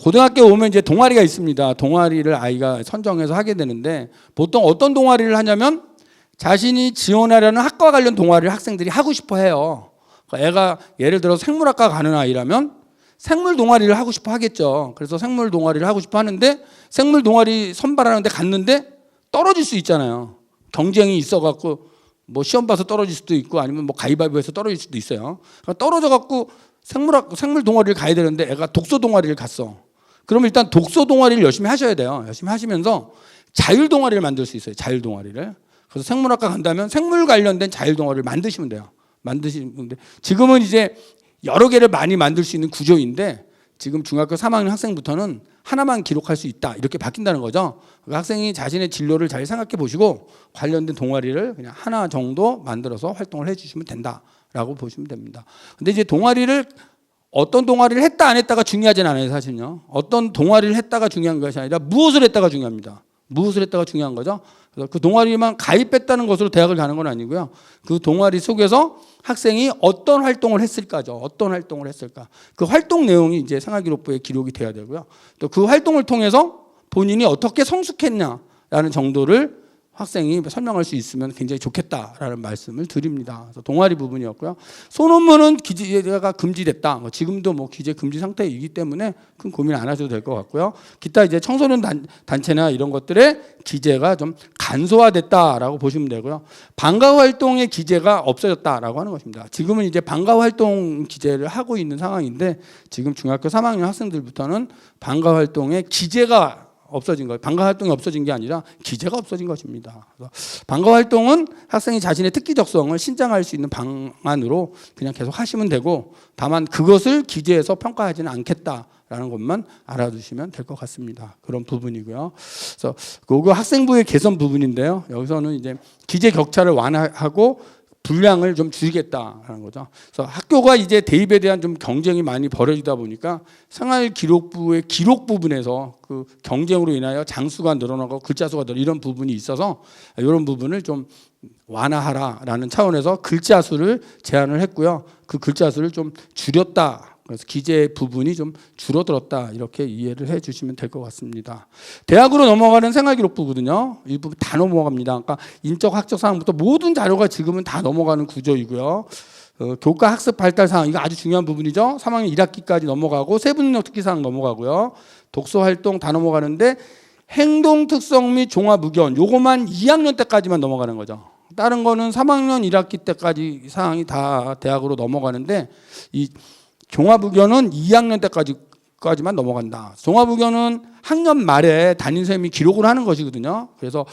고등학교 오면 이제 동아리가 있습니다. 동아리를 아이가 선정해서 하게 되는데 보통 어떤 동아리를 하냐면 자신이 지원하려는 학과 관련 동아리를 학생들이 하고 싶어 해요. 그러니까 애가 예를 들어 생물학과 가는 아이라면 생물 동아리를 하고 싶어 하겠죠. 그래서 생물 동아리를 하고 싶어 하는데 생물 동아리 선발하는데 갔는데 떨어질 수 있잖아요. 경쟁이 있어갖고 뭐 시험 봐서 떨어질 수도 있고 아니면 뭐 가위바위보해서 떨어질 수도 있어요. 그러니까 떨어져갖고 생물 동아리를 가야 되는데 애가 독서 동아리를 갔어. 그러면 일단 독서 동아리를 열심히 하셔야 돼요. 열심히 하시면서 자율 동아리를 만들 수 있어요. 자율 동아리를. 그래서 생물학과 간다면 생물 관련된 자율 동아리를 만드시면 돼요. 만드시는데 지금은 이제 여러 개를 많이 만들 수 있는 구조인데 지금 중학교 3학년 학생부터는 하나만 기록할 수 있다 이렇게 바뀐다는 거죠. 그러니까 학생이 자신의 진로를 잘 생각해 보시고 관련된 동아리를 그냥 하나 정도 만들어서 활동을 해주시면 된다라고 보시면 됩니다. 근데 이제 동아리를 어떤 동아리를 했다 안 했다가 중요하진 않아요. 사실은요. 어떤 동아리를 했다가 중요한 것이 아니라 무엇을 했다가 중요합니다. 무엇을 했다가 중요한 거죠. 그래서 그 동아리만 가입했다는 것으로 대학을 가는 건 아니고요. 그 동아리 속에서 학생이 어떤 활동을 했을까죠. 어떤 활동을 했을까. 그 활동 내용이 이제 생활기록부에 기록이 돼야 되고요. 또 그 활동을 통해서 본인이 어떻게 성숙했냐라는 정도를 학생이 설명할 수 있으면 굉장히 좋겠다라는 말씀을 드립니다. 그래서 동아리 부분이었고요. 소논문은 기재가 금지됐다. 지금도 뭐 기재 금지 상태이기 때문에 큰 고민 안 하셔도 될 것 같고요. 기타 이제 청소년 단체나 이런 것들의 기재가 좀 간소화됐다라고 보시면 되고요. 방과 활동의 기재가 없어졌다라고 하는 것입니다. 지금은 이제 방과 활동 기재를 하고 있는 상황인데 지금 중학교 3학년 학생들부터는 방과 활동의 기재가 없어진 거예요. 방과 활동이 없어진 게 아니라 기재가 없어진 것입니다. 그래서 방과 활동은 학생이 자신의 특기적성을 신장할 수 있는 방안으로 그냥 계속 하시면 되고 다만 그것을 기재해서 평가하지는 않겠다라는 것만 알아두시면 될 것 같습니다. 그런 부분이고요. 그래서 그거 학생부의 개선 부분인데요. 여기서는 이제 기재 격차를 완화하고 분량을 좀 줄이겠다라는 거죠. 그래서 학교가 이제 대입에 대한 좀 경쟁이 많이 벌어지다 보니까 생활기록부의 기록 부분에서 그 경쟁으로 인하여 장수가 늘어나고 글자 수가 늘어 이런 부분이 있어서 이런 부분을 좀 완화하라라는 차원에서 글자 수를 제한을 했고요. 그 글자 수를 좀 줄였다. 그래서 기재 부분이 좀 줄어들었다 이렇게 이해를 해주시면 될 것 같습니다. 대학으로 넘어가는 생활기록부거든요. 이 부분 다 넘어갑니다. 그러니까 인적 학적 사항부터 모든 자료가 지금은 다 넘어가는 구조이고요. 교과 학습 발달 사항 이거 아주 중요한 부분이죠. 3학년 1학기까지 넘어가고 세부능력 특기 사항 넘어가고요. 독서 활동 다 넘어가는데 행동 특성 및 종합 의견 요거만 2학년 때까지만 넘어가는 거죠. 다른 거는 3학년 1학기 때까지 사항이 다 대학으로 넘어가는데 이 종합의견은 2학년 때까지만 넘어간다. 종합의견은 학년 말에 담임선생님이 기록을 하는 것이거든요. 그래서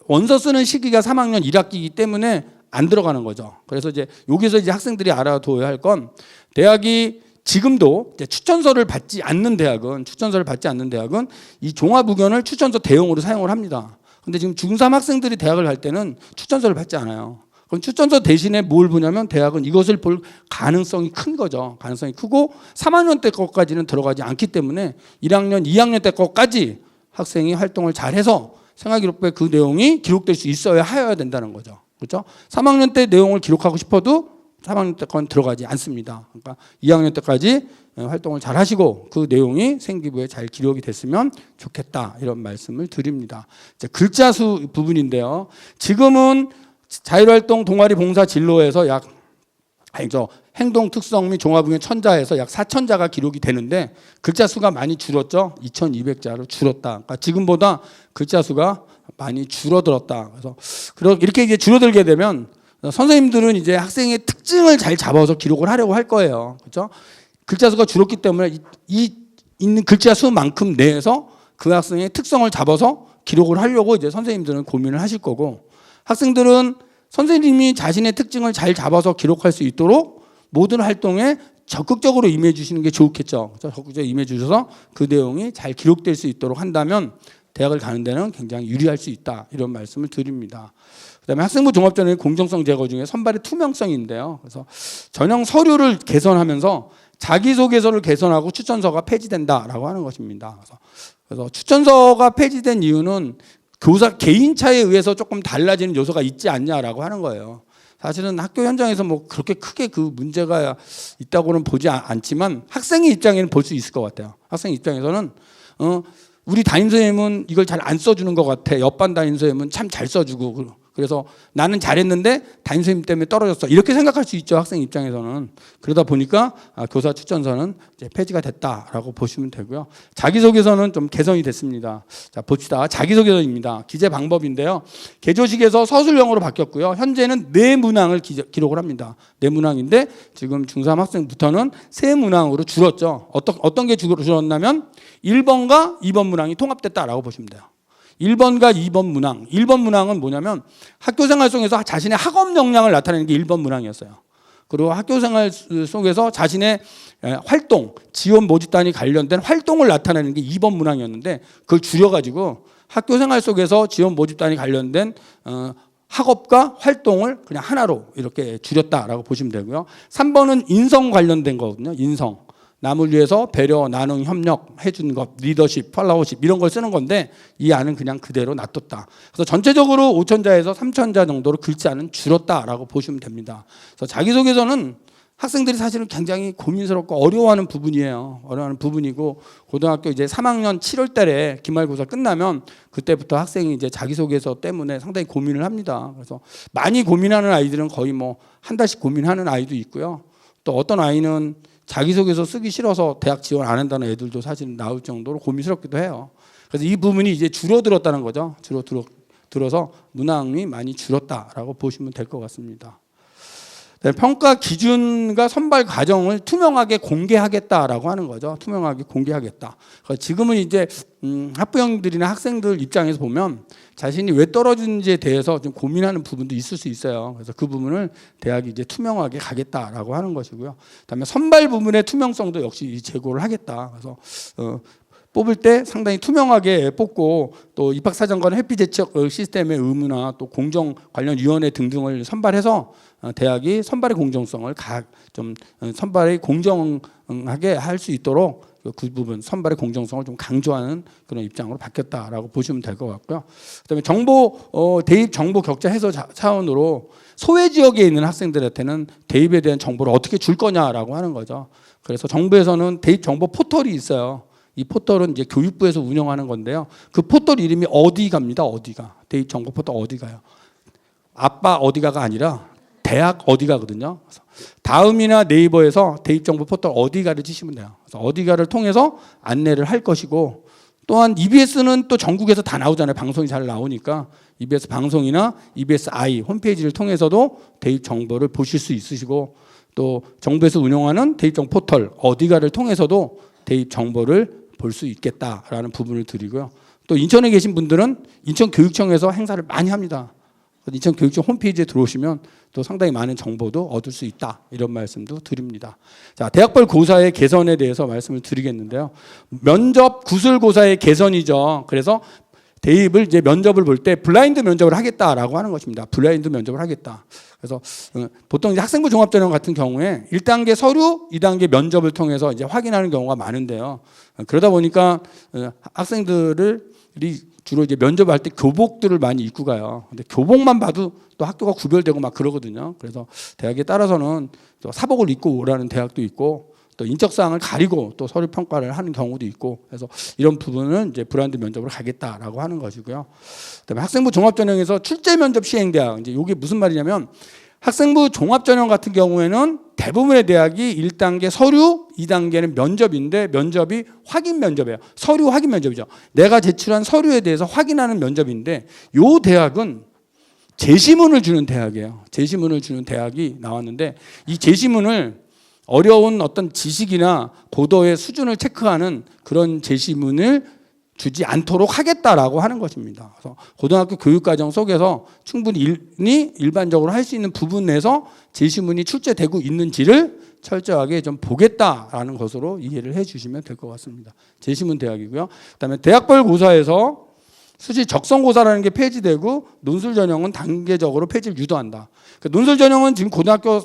원서 쓰는 시기가 3학년 1학기이기 때문에 안 들어가는 거죠. 그래서 이제 여기서 이제 학생들이 알아둬야 할 건 대학이 지금도 이제 추천서를 받지 않는 대학은 이 종합의견을 추천서 대용으로 사용을 합니다. 근데 지금 중3 학생들이 대학을 갈 때는 추천서를 받지 않아요. 그럼 추천서 대신에 뭘 보냐면 대학은 이것을 볼 가능성이 큰 거죠. 가능성이 크고 3학년 때 것까지는 들어가지 않기 때문에 1학년, 2학년 때 것까지 학생이 활동을 잘해서 생활기록부에 그 내용이 기록될 수 있어야 하여야 된다는 거죠. 그렇죠? 3학년 때 내용을 기록하고 싶어도 3학년 때 건 들어가지 않습니다. 그러니까 2학년 때까지 활동을 잘 하시고 그 내용이 생기부에 잘 기록이 됐으면 좋겠다 이런 말씀을 드립니다. 이제 글자 수 부분인데요. 지금은 자율활동 동아리 봉사 진로에서 행동 특성 및 종합응용 천자에서 약 4,000자가 기록이 되는데 글자 수가 많이 줄었죠. 2,200자로 줄었다. 그러니까 지금보다 글자 수가 많이 줄어들었다. 그래서 이렇게 이제 줄어들게 되면 선생님들은 이제 학생의 특징을 잘 잡아서 기록을 하려고 할 거예요. 그렇죠? 글자 수가 줄었기 때문에 이 있는 글자 수만큼 내에서 그 학생의 특성을 잡아서 기록을 하려고 이제 선생님들은 고민을 하실 거고 학생들은 선생님이 자신의 특징을 잘 잡아서 기록할 수 있도록 모든 활동에 적극적으로 임해 주시는 게 좋겠죠. 적극적으로 임해 주셔서 그 내용이 잘 기록될 수 있도록 한다면 대학을 가는 데는 굉장히 유리할 수 있다. 이런 말씀을 드립니다. 그다음에 학생부 종합전형의 공정성 제거 중에 선발의 투명성인데요. 그래서 전형 서류를 개선하면서 자기소개서를 개선하고 추천서가 폐지된다라고 하는 것입니다. 그래서 추천서가 폐지된 이유는 교사 개인차에 의해서 조금 달라지는 요소가 있지 않냐라고 하는 거예요. 사실은 학교 현장에서 뭐 그렇게 크게 그 문제가 있다고는 보지 않지만 학생의 입장에는 볼 수 있을 것 같아요. 학생 입장에서는 우리 담임선생님은 이걸 잘 안 써주는 것 같아. 옆반 담임선생님은 참 잘 써주고 그래서 나는 잘했는데 담임선생님 때문에 떨어졌어. 이렇게 생각할 수 있죠. 학생 입장에서는. 그러다 보니까 교사 추천서는 이제 폐지가 됐다라고 보시면 되고요. 자기소개서는 좀 개선이 됐습니다. 자, 봅시다. 자기소개서입니다. 기재 방법인데요. 개조식에서 서술형으로 바뀌었고요. 현재는 4문항을 기록을 합니다. 4문항인데 지금 중3 학생부터는 3문항으로 줄었죠. 어떤 게 줄었냐면 1번과 2번 문항이 통합됐다라고 보시면 돼요. 1번과 2번 문항. 1번 문항은 뭐냐면 학교생활 속에서 자신의 학업 역량을 나타내는 게 1번 문항이었어요. 그리고 학교생활 속에서 자신의 활동, 지원 모집단이 관련된 활동을 나타내는 게 2번 문항이었는데 그걸 줄여가지고 학교생활 속에서 지원 모집단이 관련된 학업과 활동을 그냥 하나로 이렇게 줄였다라고 보시면 되고요. 3번은 인성 관련된 거거든요. 인성. 남을 위해서 배려, 나눔, 협력, 해준 것, 리더십, 팔로워십 이런 걸 쓰는 건데 이 안은 그냥 그대로 놔뒀다. 그래서 전체적으로 5천자에서 3천자 정도로 글자는 줄었다라고 보시면 됩니다. 그래서 자기소개서는 학생들이 사실은 굉장히 고민스럽고 어려워하는 부분이에요. 어려워하는 부분이고 고등학교 이제 3학년 7월 달에 기말고사 끝나면 그때부터 학생이 이제 자기소개서 때문에 상당히 고민을 합니다. 그래서 많이 고민하는 아이들은 거의 뭐 한 달씩 고민하는 아이도 있고요. 또 어떤 아이는 자기소개서 쓰기 싫어서 대학 지원 안 한다는 애들도 사실 나올 정도로 고민스럽기도 해요. 그래서 이 부분이 이제 줄어들었다는 거죠. 줄어들어서 문항이 많이 줄었다라고 보시면 될 것 같습니다. 네, 평가 기준과 선발 과정을 투명하게 공개하겠다라고 하는 거죠. 투명하게 공개하겠다. 지금은 이제 학부형들이나 학생들 입장에서 보면 자신이 왜 떨어지는지에 대해서 좀 고민하는 부분도 있을 수 있어요. 그래서 그 부분을 대학이 이제 투명하게 가겠다라고 하는 것이고요. 그다음에 선발 부분의 투명성도 역시 제고를 하겠다. 그래서 뽑을 때 상당히 투명하게 뽑고 또 입학사정관 회피대책 시스템의 의무나 또 공정 관련 위원회 등등을 선발해서 대학이 선발의 공정성을 좀 선발이 공정하게 할 수 있도록 그 부분 선발의 공정성을 좀 강조하는 그런 입장으로 바뀌었다라고 보시면 될 것 같고요. 그다음에 대입 정보 격차 해소 차원으로 소외 지역에 있는 학생들한테는 대입에 대한 정보를 어떻게 줄 거냐라고 하는 거죠. 그래서 정부에서는 대입 정보 포털이 있어요. 이 포털은 이제 교육부에서 운영하는 건데요. 그 포털 이름이 어디 갑니다. 어디가 대입 정보 포털 어디 가요? 아빠 어디가가 아니라 대학 어디가거든요. 다음이나 네이버에서 대입 정보 포털 어디가를 치시면 돼요. 그래서 어디가를 통해서 안내를 할 것이고 또한 EBS는 또 전국에서 다 나오잖아요. 방송이 잘 나오니까 EBS 방송이나 EBS I 홈페이지를 통해서도 대입 정보를 보실 수 있으시고 또 정부에서 운영하는 대입 정보 포털 어디가를 통해서도 대입 정보를 볼 수 있겠다라는 부분을 드리고요. 또 인천에 계신 분들은 인천교육청에서 행사를 많이 합니다. 인천교육청 홈페이지에 들어오시면 또 상당히 많은 정보도 얻을 수 있다. 이런 말씀도 드립니다. 자, 대학별 고사의 개선에 대해서 말씀을 드리겠는데요. 면접 구술고사의 개선이죠. 그래서 대입을 이제 면접을 볼 때 블라인드 면접을 하겠다라고 하는 것입니다. 블라인드 면접을 하겠다. 그래서 보통 이제 학생부 종합전형 같은 경우에 1단계 서류, 2단계 면접을 통해서 이제 확인하는 경우가 많은데요. 그러다 보니까 학생들이 주로 이제 면접할 때 교복들을 많이 입고 가요. 근데 교복만 봐도 또 학교가 구별되고 막 그러거든요. 그래서 대학에 따라서는 또 사복을 입고 오라는 대학도 있고 또 인적사항을 가리고 또 서류 평가를 하는 경우도 있고 그래서 이런 부분은 이제 브랜드 면접을 가겠다라고 하는 것이고요. 그다음에 학생부 종합전형에서 출제 면접 시행 대학 이제 이게 무슨 말이냐면 학생부 종합전형 같은 경우에는 대부분의 대학이 1단계 서류, 2단계는 면접인데 면접이 확인 면접이에요. 서류 확인 면접이죠. 내가 제출한 서류에 대해서 확인하는 면접인데 요 대학은 제시문을 주는 대학이에요. 제시문을 주는 대학이 나왔는데 이 제시문을 어려운 어떤 지식이나 고도의 수준을 체크하는 그런 제시문을 주지 않도록 하겠다라고 하는 것입니다. 그래서 고등학교 교육과정 속에서 충분히 일반적으로 할 수 있는 부분에서 제시문이 출제되고 있는지를 철저하게 좀 보겠다라는 것으로 이해를 해주시면 될 것 같습니다. 제시문 대학이고요. 그다음에 대학별 고사에서 수시 적성고사라는 게 폐지되고 논술 전형은 단계적으로 폐지를 유도한다. 논술 전형은 지금 고등학교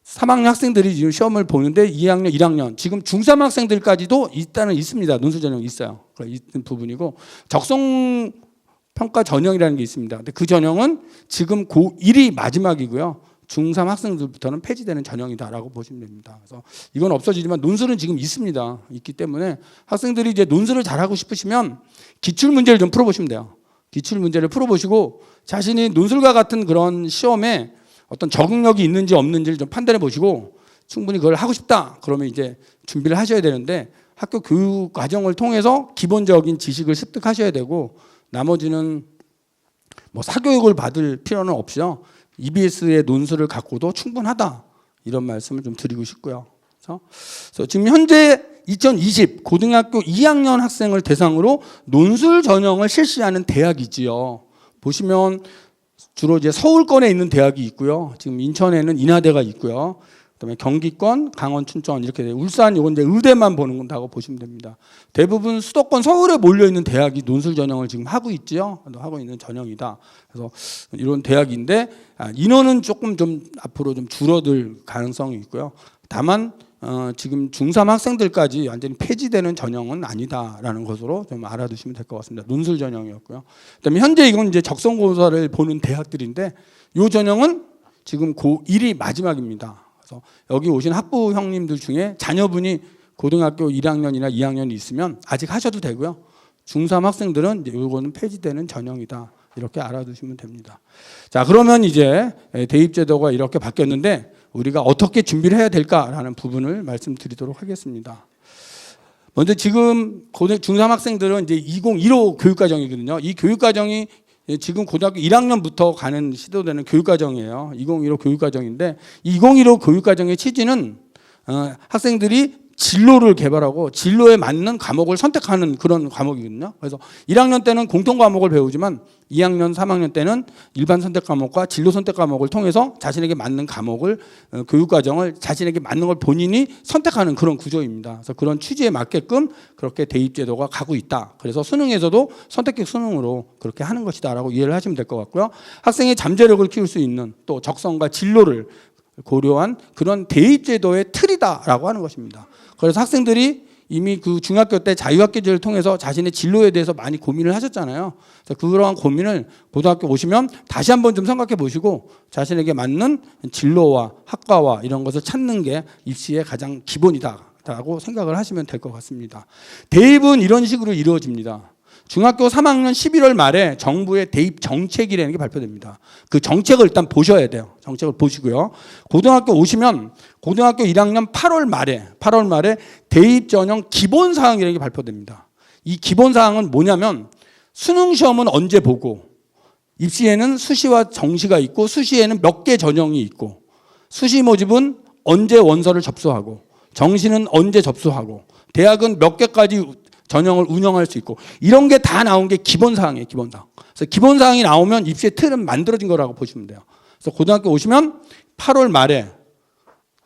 3학년 학생들이 지금 시험을 보는데 2학년, 1학년, 지금 중3 학생들까지도 일단은 있습니다. 논술 전형이 있어요. 있는 부분이고 적성 평가 전형이라는 게 있습니다. 근데 그 전형은 지금 고1이 마지막이고요. 중3 학생들부터는 폐지되는 전형이다라고 보시면 됩니다. 그래서 이건 없어지지만 논술은 지금 있습니다. 있기 때문에 학생들이 이제 논술을 잘하고 싶으시면 기출 문제를 좀 풀어보시면 돼요. 기출 문제를 풀어보시고 자신이 논술과 같은 그런 시험에 어떤 적응력이 있는지 없는지를 좀 판단해 보시고 충분히 그걸 하고 싶다. 그러면 이제 준비를 하셔야 되는데 학교 교육 과정을 통해서 기본적인 지식을 습득하셔야 되고 나머지는 뭐 사교육을 받을 필요는 없이요. EBS의 논술을 갖고도 충분하다. 이런 말씀을 좀 드리고 싶고요. 그래서 지금 현재 2020 고등학교 2학년 학생을 대상으로 논술 전형을 실시하는 대학이지요. 보시면 주로 이제 서울권에 있는 대학이 있고요. 지금 인천에는 인하대가 있고요. 그다음에 경기권, 강원, 춘천 이렇게 돼요. 울산 이건 이제 의대만 보는 건다고 보시면 됩니다. 대부분 수도권 서울에 몰려 있는 대학이 논술 전형을 지금 하고 있지요. 하고 있는 전형이다. 그래서 이런 대학인데 인원은 조금 좀 앞으로 좀 줄어들 가능성이 있고요. 다만 지금 중3 학생들까지 완전히 폐지되는 전형은 아니다라는 것으로 좀 알아두시면 될 것 같습니다. 논술 전형이었고요. 그다음에 현재 이건 이제 적성고사를 보는 대학들인데 이 전형은 지금 고1이 마지막입니다. 그래서 여기 오신 학부 형님들 중에 자녀분이 고등학교 1학년이나 2학년이 있으면 아직 하셔도 되고요. 중3 학생들은 이제 이거는 폐지되는 전형이다. 이렇게 알아두시면 됩니다. 자, 그러면 이제 대입제도가 이렇게 바뀌었는데 우리가 어떻게 준비를 해야 될까라는 부분을 말씀드리도록 하겠습니다. 먼저 지금 중3 학생들은 이제 2015 교육과정이거든요. 이 교육과정이 지금 고등학교 1학년부터 가는 시도되는 교육과정이에요. 2015 교육과정인데 2015 교육과정의 취지는 학생들이 진로를 개발하고 진로에 맞는 과목을 선택하는 그런 과목이거든요. 그래서 1학년 때는 공통 과목을 배우지만 2학년, 3학년 때는 일반 선택 과목과 진로 선택 과목을 통해서 자신에게 맞는 과목을 교육 과정을 자신에게 맞는 걸 본인이 선택하는 그런 구조입니다. 그래서 그런 취지에 맞게끔 그렇게 대입 제도가 가고 있다. 그래서 수능에서도 선택적 수능으로 그렇게 하는 것이다라고 이해를 하시면 될 것 같고요. 학생의 잠재력을 키울 수 있는 또 적성과 진로를 고려한 그런 대입 제도의 틀이다라고 하는 것입니다. 그래서 학생들이 이미 그 중학교 때 자유학기제를 통해서 자신의 진로에 대해서 많이 고민을 하셨잖아요. 그래서 그러한 고민을 고등학교 오시면 다시 한번 좀 생각해 보시고 자신에게 맞는 진로와 학과와 이런 것을 찾는 게 입시의 가장 기본이다라고 생각을 하시면 될 것 같습니다. 대입은 이런 식으로 이루어집니다. 중학교 3학년 11월 말에 정부의 대입 정책이라는 게 발표됩니다. 그 정책을 일단 보셔야 돼요. 정책을 보시고요. 고등학교 오시면 고등학교 1학년 8월 말에 대입 전형 기본 사항이라는 게 발표됩니다. 이 기본 사항은 뭐냐면 수능 시험은 언제 보고 입시에는 수시와 정시가 있고 수시에는 몇 개 전형이 있고 수시 모집은 언제 원서를 접수하고 정시는 언제 접수하고 대학은 몇 개까지 전형을 운영할 수 있고 이런 게 다 나온 게 기본사항이에요. 기본사항. 그래서 기본사항이 나오면 입시의 틀은 만들어진 거라고 보시면 돼요. 그래서 고등학교 오시면 8월 말에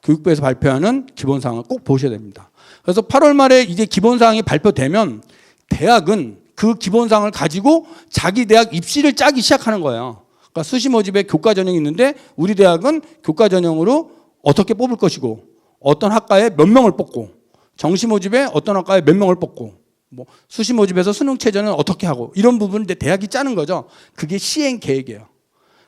교육부에서 발표하는 기본사항을 꼭 보셔야 됩니다. 그래서 8월 말에 이제 기본사항이 발표되면 대학은 그 기본사항을 가지고 자기 대학 입시를 짜기 시작하는 거예요. 그러니까 수시 모집에 교과 전형이 있는데 우리 대학은 교과 전형으로 어떻게 뽑을 것이고 어떤 학과에 몇 명을 뽑고 정시 모집에 어떤 학과에 몇 명을 뽑고 뭐 수시 모집에서 수능 최저는 어떻게 하고 이런 부분을 대학이 짜는 거죠. 그게 시행 계획이에요.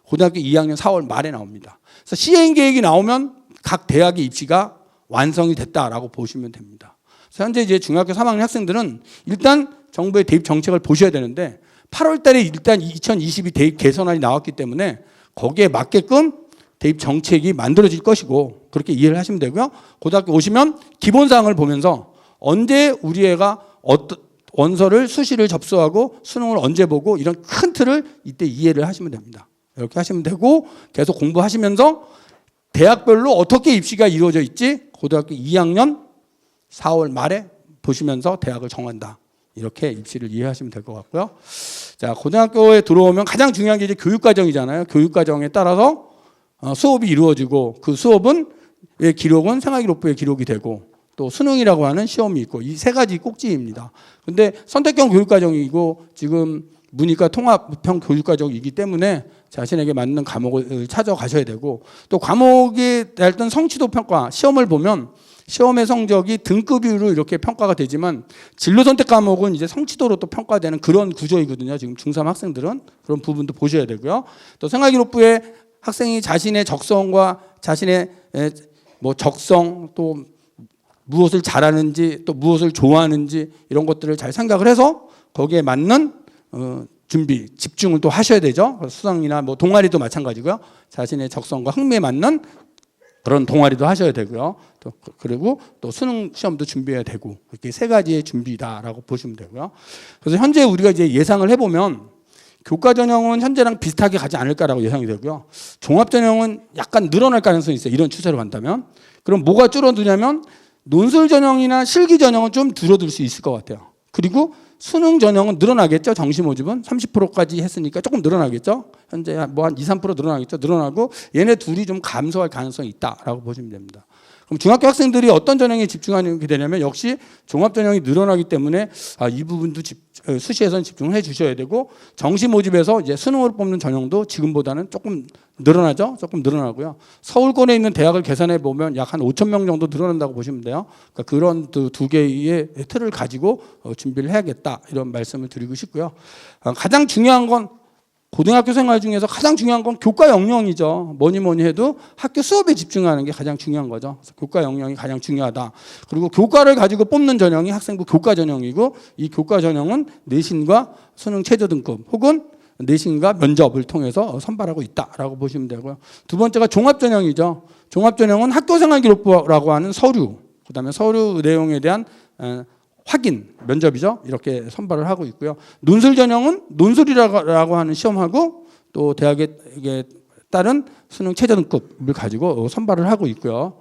고등학교 2학년 4월 말에 나옵니다. 그래서 시행 계획이 나오면 각 대학의 입시가 완성이 됐다라고 보시면 됩니다. 그래서 현재 이제 중학교 3학년 학생들은 일단 정부의 대입 정책을 보셔야 되는데 8월 달에 일단 2022 대입 개선안이 나왔기 때문에 거기에 맞게끔 대입 정책이 만들어질 것이고 그렇게 이해를 하시면 되고요. 고등학교 오시면 기본사항을 보면서 언제 우리 애가 어떤 원서를 수시를 접수하고 수능을 언제 보고 이런 큰 틀을 이때 이해를 하시면 됩니다. 이렇게 하시면 되고 계속 공부하시면서 대학별로 어떻게 입시가 이루어져 있지 고등학교 2학년 4월 말에 보시면서 대학을 정한다. 이렇게 입시를 이해하시면 될 것 같고요. 자, 고등학교에 들어오면 가장 중요한 게 이제 교육과정이잖아요. 교육과정에 따라서 수업이 이루어지고 그 수업은 기록은 생활기록부에 기록이 되고 또 수능이라고 하는 시험이 있고 이 세 가지 꼭지입니다. 근데 선택형 교육과정이고 지금 문이과 통합형 교육과정이기 때문에 자신에게 맞는 과목을 찾아가셔야 되고, 또 과목에 어떤 성취도 평가 시험을 보면 시험의 성적이 등급으로 이렇게 평가가 되지만 진로 선택 과목은 이제 성취도로 또 평가되는 그런 구조이거든요. 지금 중3 학생들은 그런 부분도 보셔야 되고요. 또 생활기록부에 학생이 자신의 적성과 자신의 뭐 적성, 또 무엇을 잘하는지, 또 무엇을 좋아하는지 이런 것들을 잘 생각을 해서 거기에 맞는 준비, 집중을 또 하셔야 되죠. 수상이나 뭐 동아리도 마찬가지고요. 자신의 적성과 흥미에 맞는 그런 동아리도 하셔야 되고요. 또 그리고 또 수능 시험도 준비해야 되고, 이렇게 세 가지의 준비다라고 보시면 되고요. 그래서 현재 우리가 이제 예상을 해보면 교과 전형은 현재랑 비슷하게 가지 않을까라고 예상이 되고요. 종합 전형은 약간 늘어날 가능성이 있어요. 이런 추세로 간다면. 그럼 뭐가 줄어드냐면 논술 전형이나 실기 전형은 좀 줄어들 수 있을 것 같아요. 그리고 수능 전형은 늘어나겠죠. 정시 모집은 30%까지 했으니까 조금 늘어나겠죠. 현재 뭐 한 2, 3% 늘어나겠죠. 늘어나고 얘네 둘이 좀 감소할 가능성이 있다라고 보시면 됩니다. 그럼 중학교 학생들이 어떤 전형에 집중하게 되냐면 역시 종합 전형이 늘어나기 때문에 이 부분도 수시에서는 집중을 해 주셔야 되고, 정시 모집에서 이제 수능으로 뽑는 전형도 지금보다는 조금 늘어나죠. 조금 늘어나고요. 서울권에 있는 대학을 계산해 보면 약 한 5천 명 정도 늘어난다고 보시면 돼요. 그러니까 그런 두 개의 틀을 가지고 준비를 해야겠다, 이런 말씀을 드리고 싶고요. 가장 중요한 건 고등학교 생활 중에서 가장 중요한 건 교과 역량이죠. 뭐니 해도 학교 수업에 집중하는 게 가장 중요한 거죠. 그래서 교과 역량이 가장 중요하다. 그리고 교과를 가지고 뽑는 전형이 학생부 교과 전형이고, 이 교과 전형은 내신과 수능 최저 등급 혹은 내신과 면접을 통해서 선발하고 있다라고 보시면 되고요. 두 번째가 종합 전형이죠. 종합 전형은 학교 생활 기록부라고 하는 서류, 그다음에 서류 내용에 대한 확인, 면접이죠. 이렇게 선발을 하고 있고요. 논술 전형은 논술이라고 하는 시험하고 또 대학에 따른 수능 최저 등급을 가지고 선발을 하고 있고요.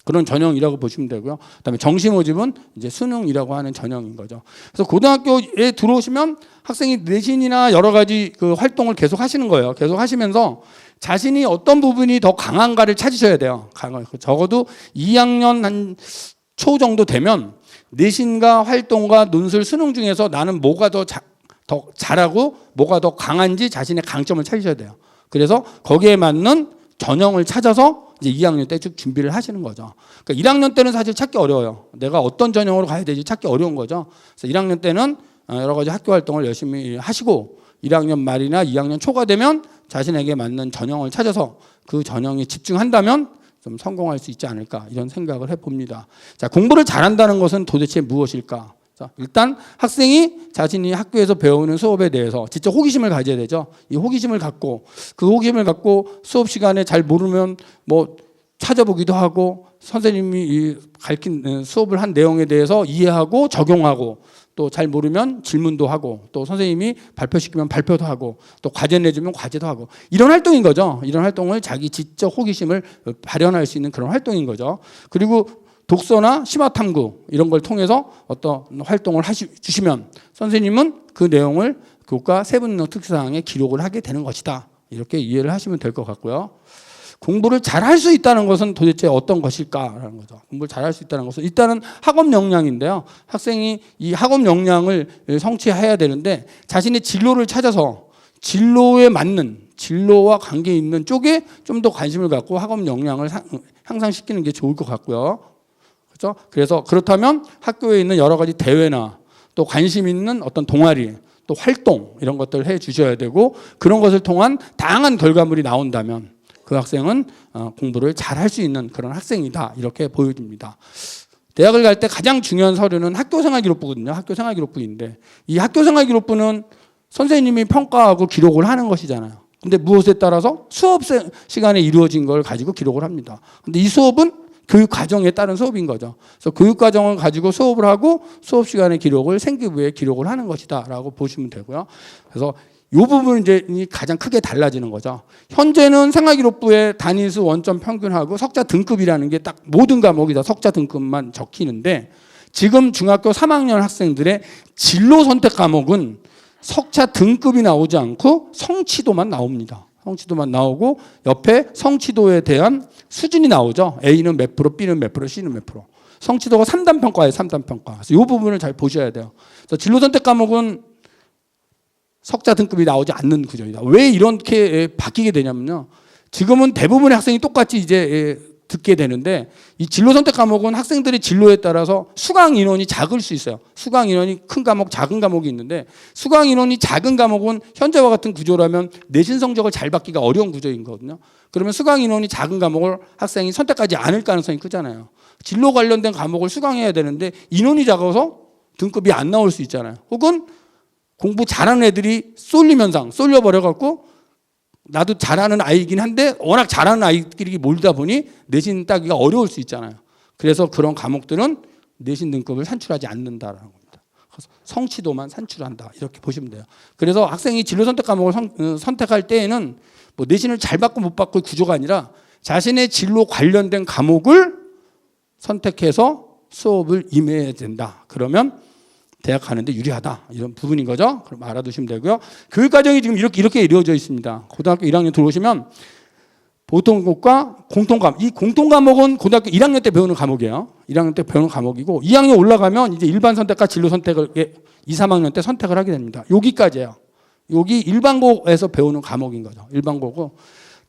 그런 전형이라고 보시면 되고요. 그다음에 정시 모집은 이제 수능이라고 하는 전형인 거죠. 그래서 고등학교에 들어오시면 학생이 내신이나 여러 가지 그 활동을 계속 하시는 거예요. 계속 하시면서 자신이 어떤 부분이 더 강한가를 찾으셔야 돼요. 적어도 2학년 한 초 정도 되면 내신과 활동과 논술, 수능 중에서 나는 뭐가 더 잘하고 뭐가 더 강한지 자신의 강점을 찾으셔야 돼요. 그래서 거기에 맞는 전형을 찾아서 이제 2학년 때 쭉 준비를 하시는 거죠. 그러니까 1학년 때는 사실 찾기 어려워요. 내가 어떤 전형으로 가야 되지 찾기 어려운 거죠. 그래서 1학년 때는 여러 가지 학교 활동을 열심히 하시고 1학년 말이나 2학년 초가 되면 자신에게 맞는 전형을 찾아서 그 전형에 집중한다면 좀 성공할 수 있지 않을까, 이런 생각을 해봅니다. 자, 공부를 잘한다는 것은 도대체 무엇일까? 자, 일단 학생이 자신이 학교에서 배우는 수업에 대해서 진짜 호기심을 가져야 되죠. 이 호기심을 갖고, 그 호기심을 갖고 수업 시간에 잘 모르면 뭐 찾아보기도 하고, 선생님이 가르친 수업을 한 내용에 대해서 이해하고 적용하고, 또 잘 모르면 질문도 하고, 또 선생님이 발표시키면 발표도 하고, 또 과제 내주면 과제도 하고, 이런 활동인 거죠. 이런 활동을 자기 지적 호기심을 발현할 수 있는 그런 활동인 거죠. 그리고 독서나 심화 탐구 이런 걸 통해서 어떤 활동을 주시면 선생님은 그 내용을 교과 세분능 특사항에 기록을 하게 되는 것이다. 이렇게 이해를 하시면 될 것 같고요. 공부를 잘할 수 있다는 것은 도대체 어떤 것일까라는 거죠. 공부를 잘할 수 있다는 것은 일단은 학업 역량인데요. 학생이 이 학업 역량을 성취해야 되는데 자신의 진로를 찾아서 진로에 맞는, 진로와 관계 있는 쪽에 좀 더 관심을 갖고 학업 역량을 향상시키는 게 좋을 것 같고요. 그렇죠? 그래서 그렇다면 학교에 있는 여러 가지 대회나 또 관심 있는 어떤 동아리, 또 활동 이런 것들을 해 주셔야 되고, 그런 것을 통한 다양한 결과물이 나온다면 그 학생은 공부를 잘 할 수 있는 그런 학생이다, 이렇게 보여집니다. 대학을 갈 때 가장 중요한 서류는 학교생활기록부거든요. 학교생활기록부인데 이 학교생활기록부는 선생님이 평가하고 기록을 하는 것이잖아요. 근데 무엇에 따라서 수업 시간에 이루어진 걸 가지고 기록을 합니다. 근데 이 수업은 교육 과정에 따른 수업인 거죠. 그래서 교육 과정을 가지고 수업을 하고 수업 시간의 기록을 생기부에 기록을 하는 것이다라고 보시면 되고요. 그래서 이 부분이 이제 가장 크게 달라지는 거죠. 현재는 생활기록부에 단위수, 원점, 평균하고 석자 등급이라는 게 딱 모든 과목이다 석자 등급만 적히는데, 지금 중학교 3학년 학생들의 진로 선택 과목은 석자 등급이 나오지 않고 성취도만 나옵니다. 성취도만 나오고 옆에 성취도에 대한 수준이 나오죠. A는 몇 프로, B는 몇 프로, C는 몇 프로. 성취도가 3단 평가예요. 3단 평가. 그래서 이 부분을 잘 보셔야 돼요. 그래서 진로 선택 과목은 석자 등급이 나오지 않는 구조이다. 왜 이렇게 바뀌게 되냐면요. 지금은 대부분의 학생이 똑같이 이제 듣게 되는데 이 진로 선택 과목은 학생들의 진로에 따라서 수강 인원이 작을 수 있어요. 수강 인원이 큰 과목, 작은 과목이 있는데 수강 인원이 작은 과목은 현재와 같은 구조라면 내신 성적을 잘 받기가 어려운 구조인 거거든요. 그러면 수강 인원이 작은 과목을 학생이 선택하지 않을 가능성이 크잖아요. 진로 관련된 과목을 수강해야 되는데 인원이 작아서 등급이 안 나올 수 있잖아요. 혹은 공부 잘하는 애들이 쏠림 현상, 쏠려버려갖고 나도 잘하는 아이긴 한데 워낙 잘하는 아이들이 몰다 보니 내신 따기가 어려울 수 있잖아요. 그래서 그런 과목들은 내신 등급을 산출하지 않는다라는 겁니다. 그래서 성취도만 산출한다 이렇게 보시면 돼요. 그래서 학생이 진로 선택 과목을 선택할 때에는 뭐 내신을 잘 받고 못 받고의 구조가 아니라 자신의 진로 관련된 과목을 선택해서 수업을 임해야 된다. 그러면 대학 가는데 유리하다 이런 부분인 거죠. 그럼 알아두시면 되고요. 교육 과정이 지금 이렇게 이루어져 있습니다. 고등학교 1학년 들어오시면 보통과목과 공통과목. 이 공통과목은 고등학교 1학년 때 배우는 과목이에요. 1학년 때 배우는 과목이고 2학년 올라가면 이제 일반 선택과 진로 선택을 2, 3학년 때 선택을 하게 됩니다. 여기까지예요. 여기 일반고에서 배우는 과목인 거죠. 일반고고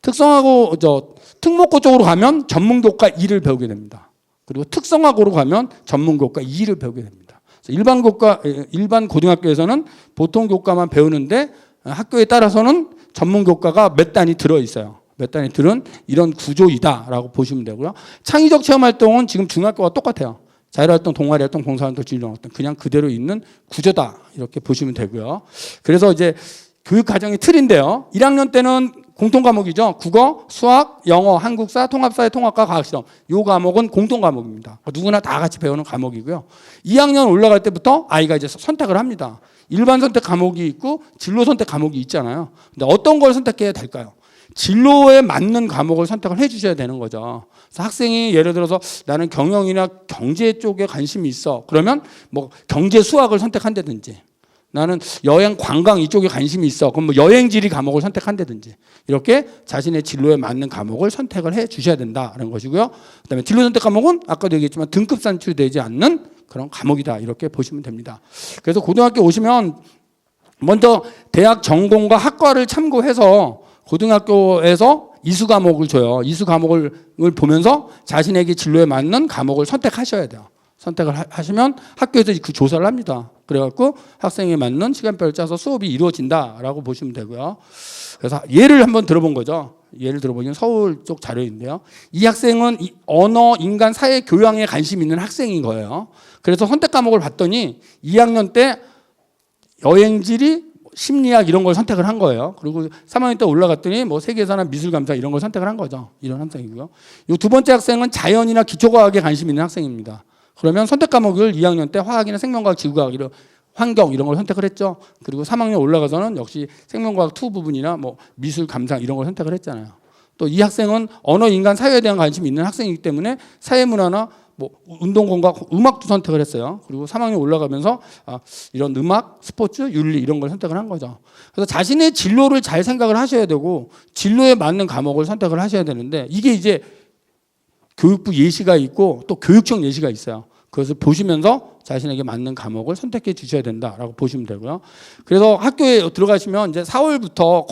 특성화고 특목고 쪽으로 가면 전문교과 2를 배우게 됩니다. 그리고 특성화고로 가면 전문교과 2를 배우게 됩니다. 일반 고등학교에서는 보통 교과만 배우는데 학교에 따라서는 전문 교과가 몇 단이 들어 있어요. 몇 단이 들은 이런 구조이다라고 보시면 되고요. 창의적 체험 활동은 지금 중학교와 똑같아요. 자율활동, 동아리활동, 봉사활동, 진로활동 그냥 그대로 있는 구조다 이렇게 보시면 되고요. 그래서 이제 교육 과정의 틀인데요. 1학년 때는 공통 과목이죠. 국어, 수학, 영어, 한국사, 통합사회, 통합과 과학실험. 이 과목은 공통 과목입니다. 누구나 다 같이 배우는 과목이고요. 2학년 올라갈 때부터 아이가 이제 선택을 합니다. 일반 선택 과목이 있고 진로 선택 과목이 있잖아요. 근데 어떤 걸 선택해야 될까요? 진로에 맞는 과목을 선택을 해 주셔야 되는 거죠. 그래서 학생이 예를 들어서 나는 경영이나 경제 쪽에 관심이 있어. 그러면 뭐 경제 수학을 선택한다든지 나는 여행 관광 이쪽에 관심이 있어. 그럼 뭐 여행지리 과목을 선택한다든지 이렇게 자신의 진로에 맞는 과목을 선택을 해 주셔야 된다는 것이고요. 그다음에 진로 선택 과목은 아까도 얘기했지만 등급 산출되지 않는 그런 과목이다 이렇게 보시면 됩니다. 그래서 고등학교 오시면 먼저 대학 전공과 학과를 참고해서 고등학교에서 이수 과목을 줘요. 이수 과목을 보면서 자신에게 진로에 맞는 과목을 선택하셔야 돼요. 선택을 하시면 학교에서 그 조사를 합니다. 그래갖고 학생에 맞는 시간표를 짜서 수업이 이루어진다라고 보시면 되고요. 그래서 예를 한번 들어본 거죠. 예를 들어보면 서울 쪽 자료인데요. 이 학생은 언어, 인간, 사회, 교양에 관심 있는 학생인 거예요. 그래서 선택 과목을 봤더니 2학년 때 여행지리, 심리학 이런 걸 선택을 한 거예요. 그리고 3학년 때 올라갔더니 뭐 세계사나 미술감사 이런 걸 선택을 한 거죠. 이런 학생이고요. 이 두 번째 학생은 자연이나 기초과학에 관심 있는 학생입니다. 그러면 선택 과목을 2학년 때 화학이나 생명과학, 지구과학, 이런 환경 이런 걸 선택을 했죠. 그리고 3학년 올라가서는 역시 생명과학 투 부분이나 뭐 미술 감상 이런 걸 선택을 했잖아요. 또 이 학생은 언어, 인간, 사회에 대한 관심이 있는 학생이기 때문에 사회문화나 뭐 운동공과 음악도 선택을 했어요. 그리고 3학년 올라가면서 이런 음악, 스포츠, 윤리 이런 걸 선택을 한 거죠. 그래서 자신의 진로를 잘 생각을 하셔야 되고 진로에 맞는 과목을 선택을 하셔야 되는데 이게 이제 교육부 예시가 있고 또 교육청 예시가 있어요. 그것을 보시면서 자신에게 맞는 과목을 선택해 주셔야 된다라고 보시면 되고요. 그래서 학교에 들어가시면 이제 4월부터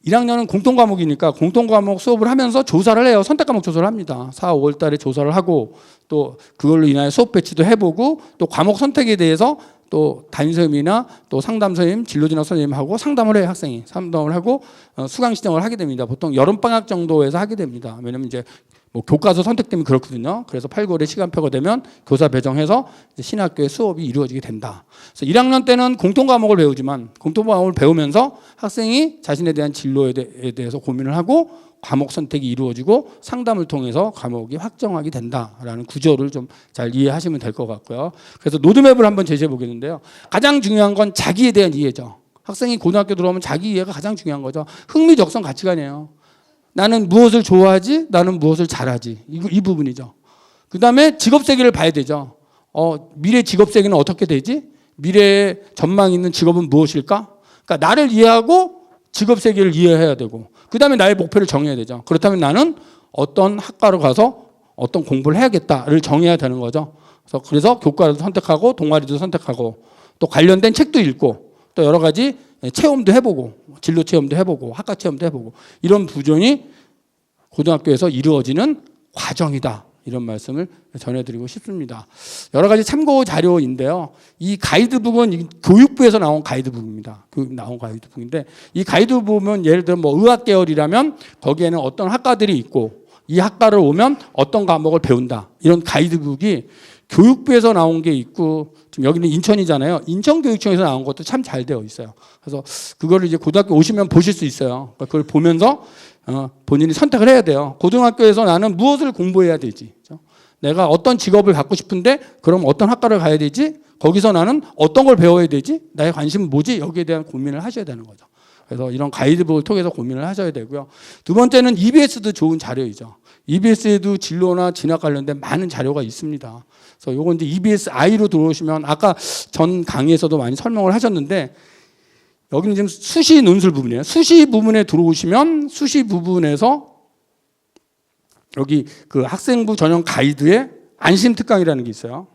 1학년은 공통 과목이니까 공통 과목 수업을 하면서 조사를 해요. 선택 과목 조사를 합니다. 4, 5월 달에 조사를 하고 또 그걸로 인하여 수업 배치도 해보고 또 과목 선택에 대해서 또 담임 선생님이나 또 상담 선생님, 진로진학 선생님하고 상담을 해요. 학생이 상담을 하고 수강 신청을 하게 됩니다. 보통 여름방학 정도에서 하게 됩니다. 왜냐면 이제 뭐 교과서 선택 때문에 그렇거든요. 그래서 8, 9월에 시간표가 되면 교사 배정해서 이제 신학교의 수업이 이루어지게 된다. 그래서 1학년 때는 공통 과목을 배우지만 공통 과목을 배우면서 학생이 자신에 대한 진로에 대해서 고민을 하고 과목 선택이 이루어지고 상담을 통해서 과목이 확정하게 된다라는 구조를 좀 잘 이해하시면 될 것 같고요. 그래서 로드맵을 한번 제시해 보겠는데요. 가장 중요한 건 자기에 대한 이해죠. 학생이 고등학교 들어오면 자기 이해가 가장 중요한 거죠. 흥미적성 가치관이에요. 나는 무엇을 좋아하지? 나는 무엇을 잘하지? 이 부분이죠. 그 다음에 직업 세계를 봐야 되죠. 미래 직업 세계는 어떻게 되지? 미래의 전망 있는 직업은 무엇일까? 그러니까 나를 이해하고 직업 세계를 이해해야 되고 그 다음에 나의 목표를 정해야 되죠. 그렇다면 나는 어떤 학과로 가서 어떤 공부를 해야겠다를 정해야 되는 거죠. 그래서 교과도 선택하고 동아리도 선택하고 또 관련된 책도 읽고 또 여러 가지 체험도 해보고 진로 체험도 해보고 학과 체험도 해보고 이런 부전이 고등학교에서 이루어지는 과정이다. 이런 말씀을 전해드리고 싶습니다. 여러 가지 참고 자료인데요. 이 가이드북은 교육부에서 나온 가이드북입니다. 나온 가이드북인데 이 가이드북 보면 예를 들어 뭐 의학 계열이라면 거기에는 어떤 학과들이 있고 이 학과를 오면 어떤 과목을 배운다. 이런 가이드북이 교육부에서 나온 게 있고 지금 여기는 인천이잖아요. 인천교육청에서 나온 것도 참 잘 되어 있어요. 그래서 그거를 이제 고등학교 오시면 보실 수 있어요. 그러니까 그걸 보면서 본인이 선택을 해야 돼요. 고등학교에서 나는 무엇을 공부해야 되지? 그렇죠? 내가 어떤 직업을 갖고 싶은데 그럼 어떤 학과를 가야 되지? 거기서 나는 어떤 걸 배워야 되지? 나의 관심은 뭐지? 여기에 대한 고민을 하셔야 되는 거죠. 그래서 이런 가이드북을 통해서 고민을 하셔야 되고요. 두 번째는 EBS도 좋은 자료이죠. EBS에도 진로나 진학 관련된 많은 자료가 있습니다. 그래서 요건 이제 EBS I로 들어오시면 아까 전 강의에서도 많이 설명을 하셨는데 여기는 지금 수시 논술 부분이에요. 수시 부분에 들어오시면 수시 부분에서 여기 그 학생부 전용 가이드에 안심 특강이라는 게 있어요.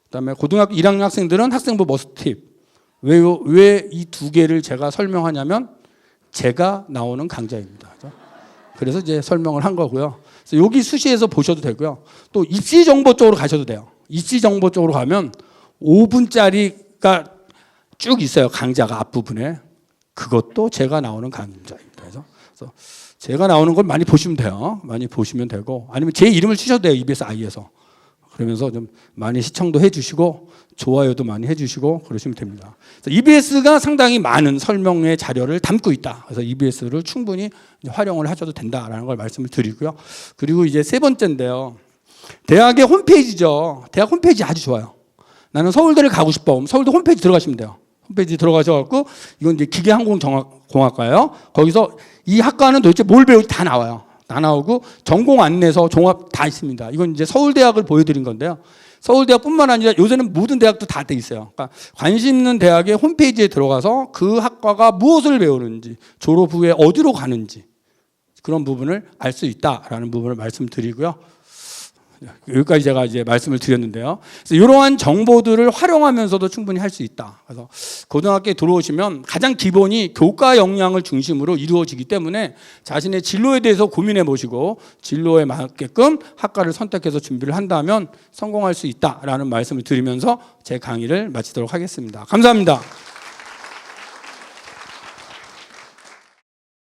그다음에 고등학교 1학년 학생들은 학생부 머스트 팁. 왜 이 두 개를 제가 설명하냐면 제가 나오는 강좌입니다. 그래서 이제 설명을 한 거고요. 그래서 여기 수시에서 보셔도 되고요. 또 입시 정보 쪽으로 가셔도 돼요. 입시 정보 쪽으로 가면 5분짜리가 쭉 있어요. 강좌가 앞부분에. 그것도 제가 나오는 강좌입니다. 그래서 제가 나오는 걸 많이 보시면 돼요. 많이 보시면 되고 아니면 제 이름을 치셔도 돼요. EBS I에서. 그러면서 좀 많이 시청도 해주시고 좋아요도 많이 해주시고 그러시면 됩니다. EBS가 상당히 많은 설명의 자료를 담고 있다. 그래서 EBS를 충분히 활용을 하셔도 된다라는 걸 말씀을 드리고요. 그리고 이제 세 번째인데요. 대학의 홈페이지죠. 대학 홈페이지 아주 좋아요. 나는 서울대를 가고 싶어. 그럼 서울대 홈페이지 들어가시면 돼요. 홈페이지 들어가셔갖고 이건 이제 기계항공공학과예요. 거기서 이 학과는 도대체 뭘 배울지 다 나와요. 다 나오고 전공 안내서 종합 다 있습니다. 이건 이제 서울대학을 보여드린 건데요. 서울대학뿐만 아니라 요새는 모든 대학도 다 돼 있어요. 그러니까 관심 있는 대학의 홈페이지에 들어가서 그 학과가 무엇을 배우는지, 졸업 후에 어디로 가는지 그런 부분을 알 수 있다라는 부분을 말씀드리고요. 여기까지 제가 이제 말씀을 드렸는데요. 그래서 이러한 정보들을 활용하면서도 충분히 할 수 있다. 그래서 고등학교에 들어오시면 가장 기본이 교과 역량을 중심으로 이루어지기 때문에 자신의 진로에 대해서 고민해 보시고 진로에 맞게끔 학과를 선택해서 준비를 한다면 성공할 수 있다라는 말씀을 드리면서 제 강의를 마치도록 하겠습니다. 감사합니다.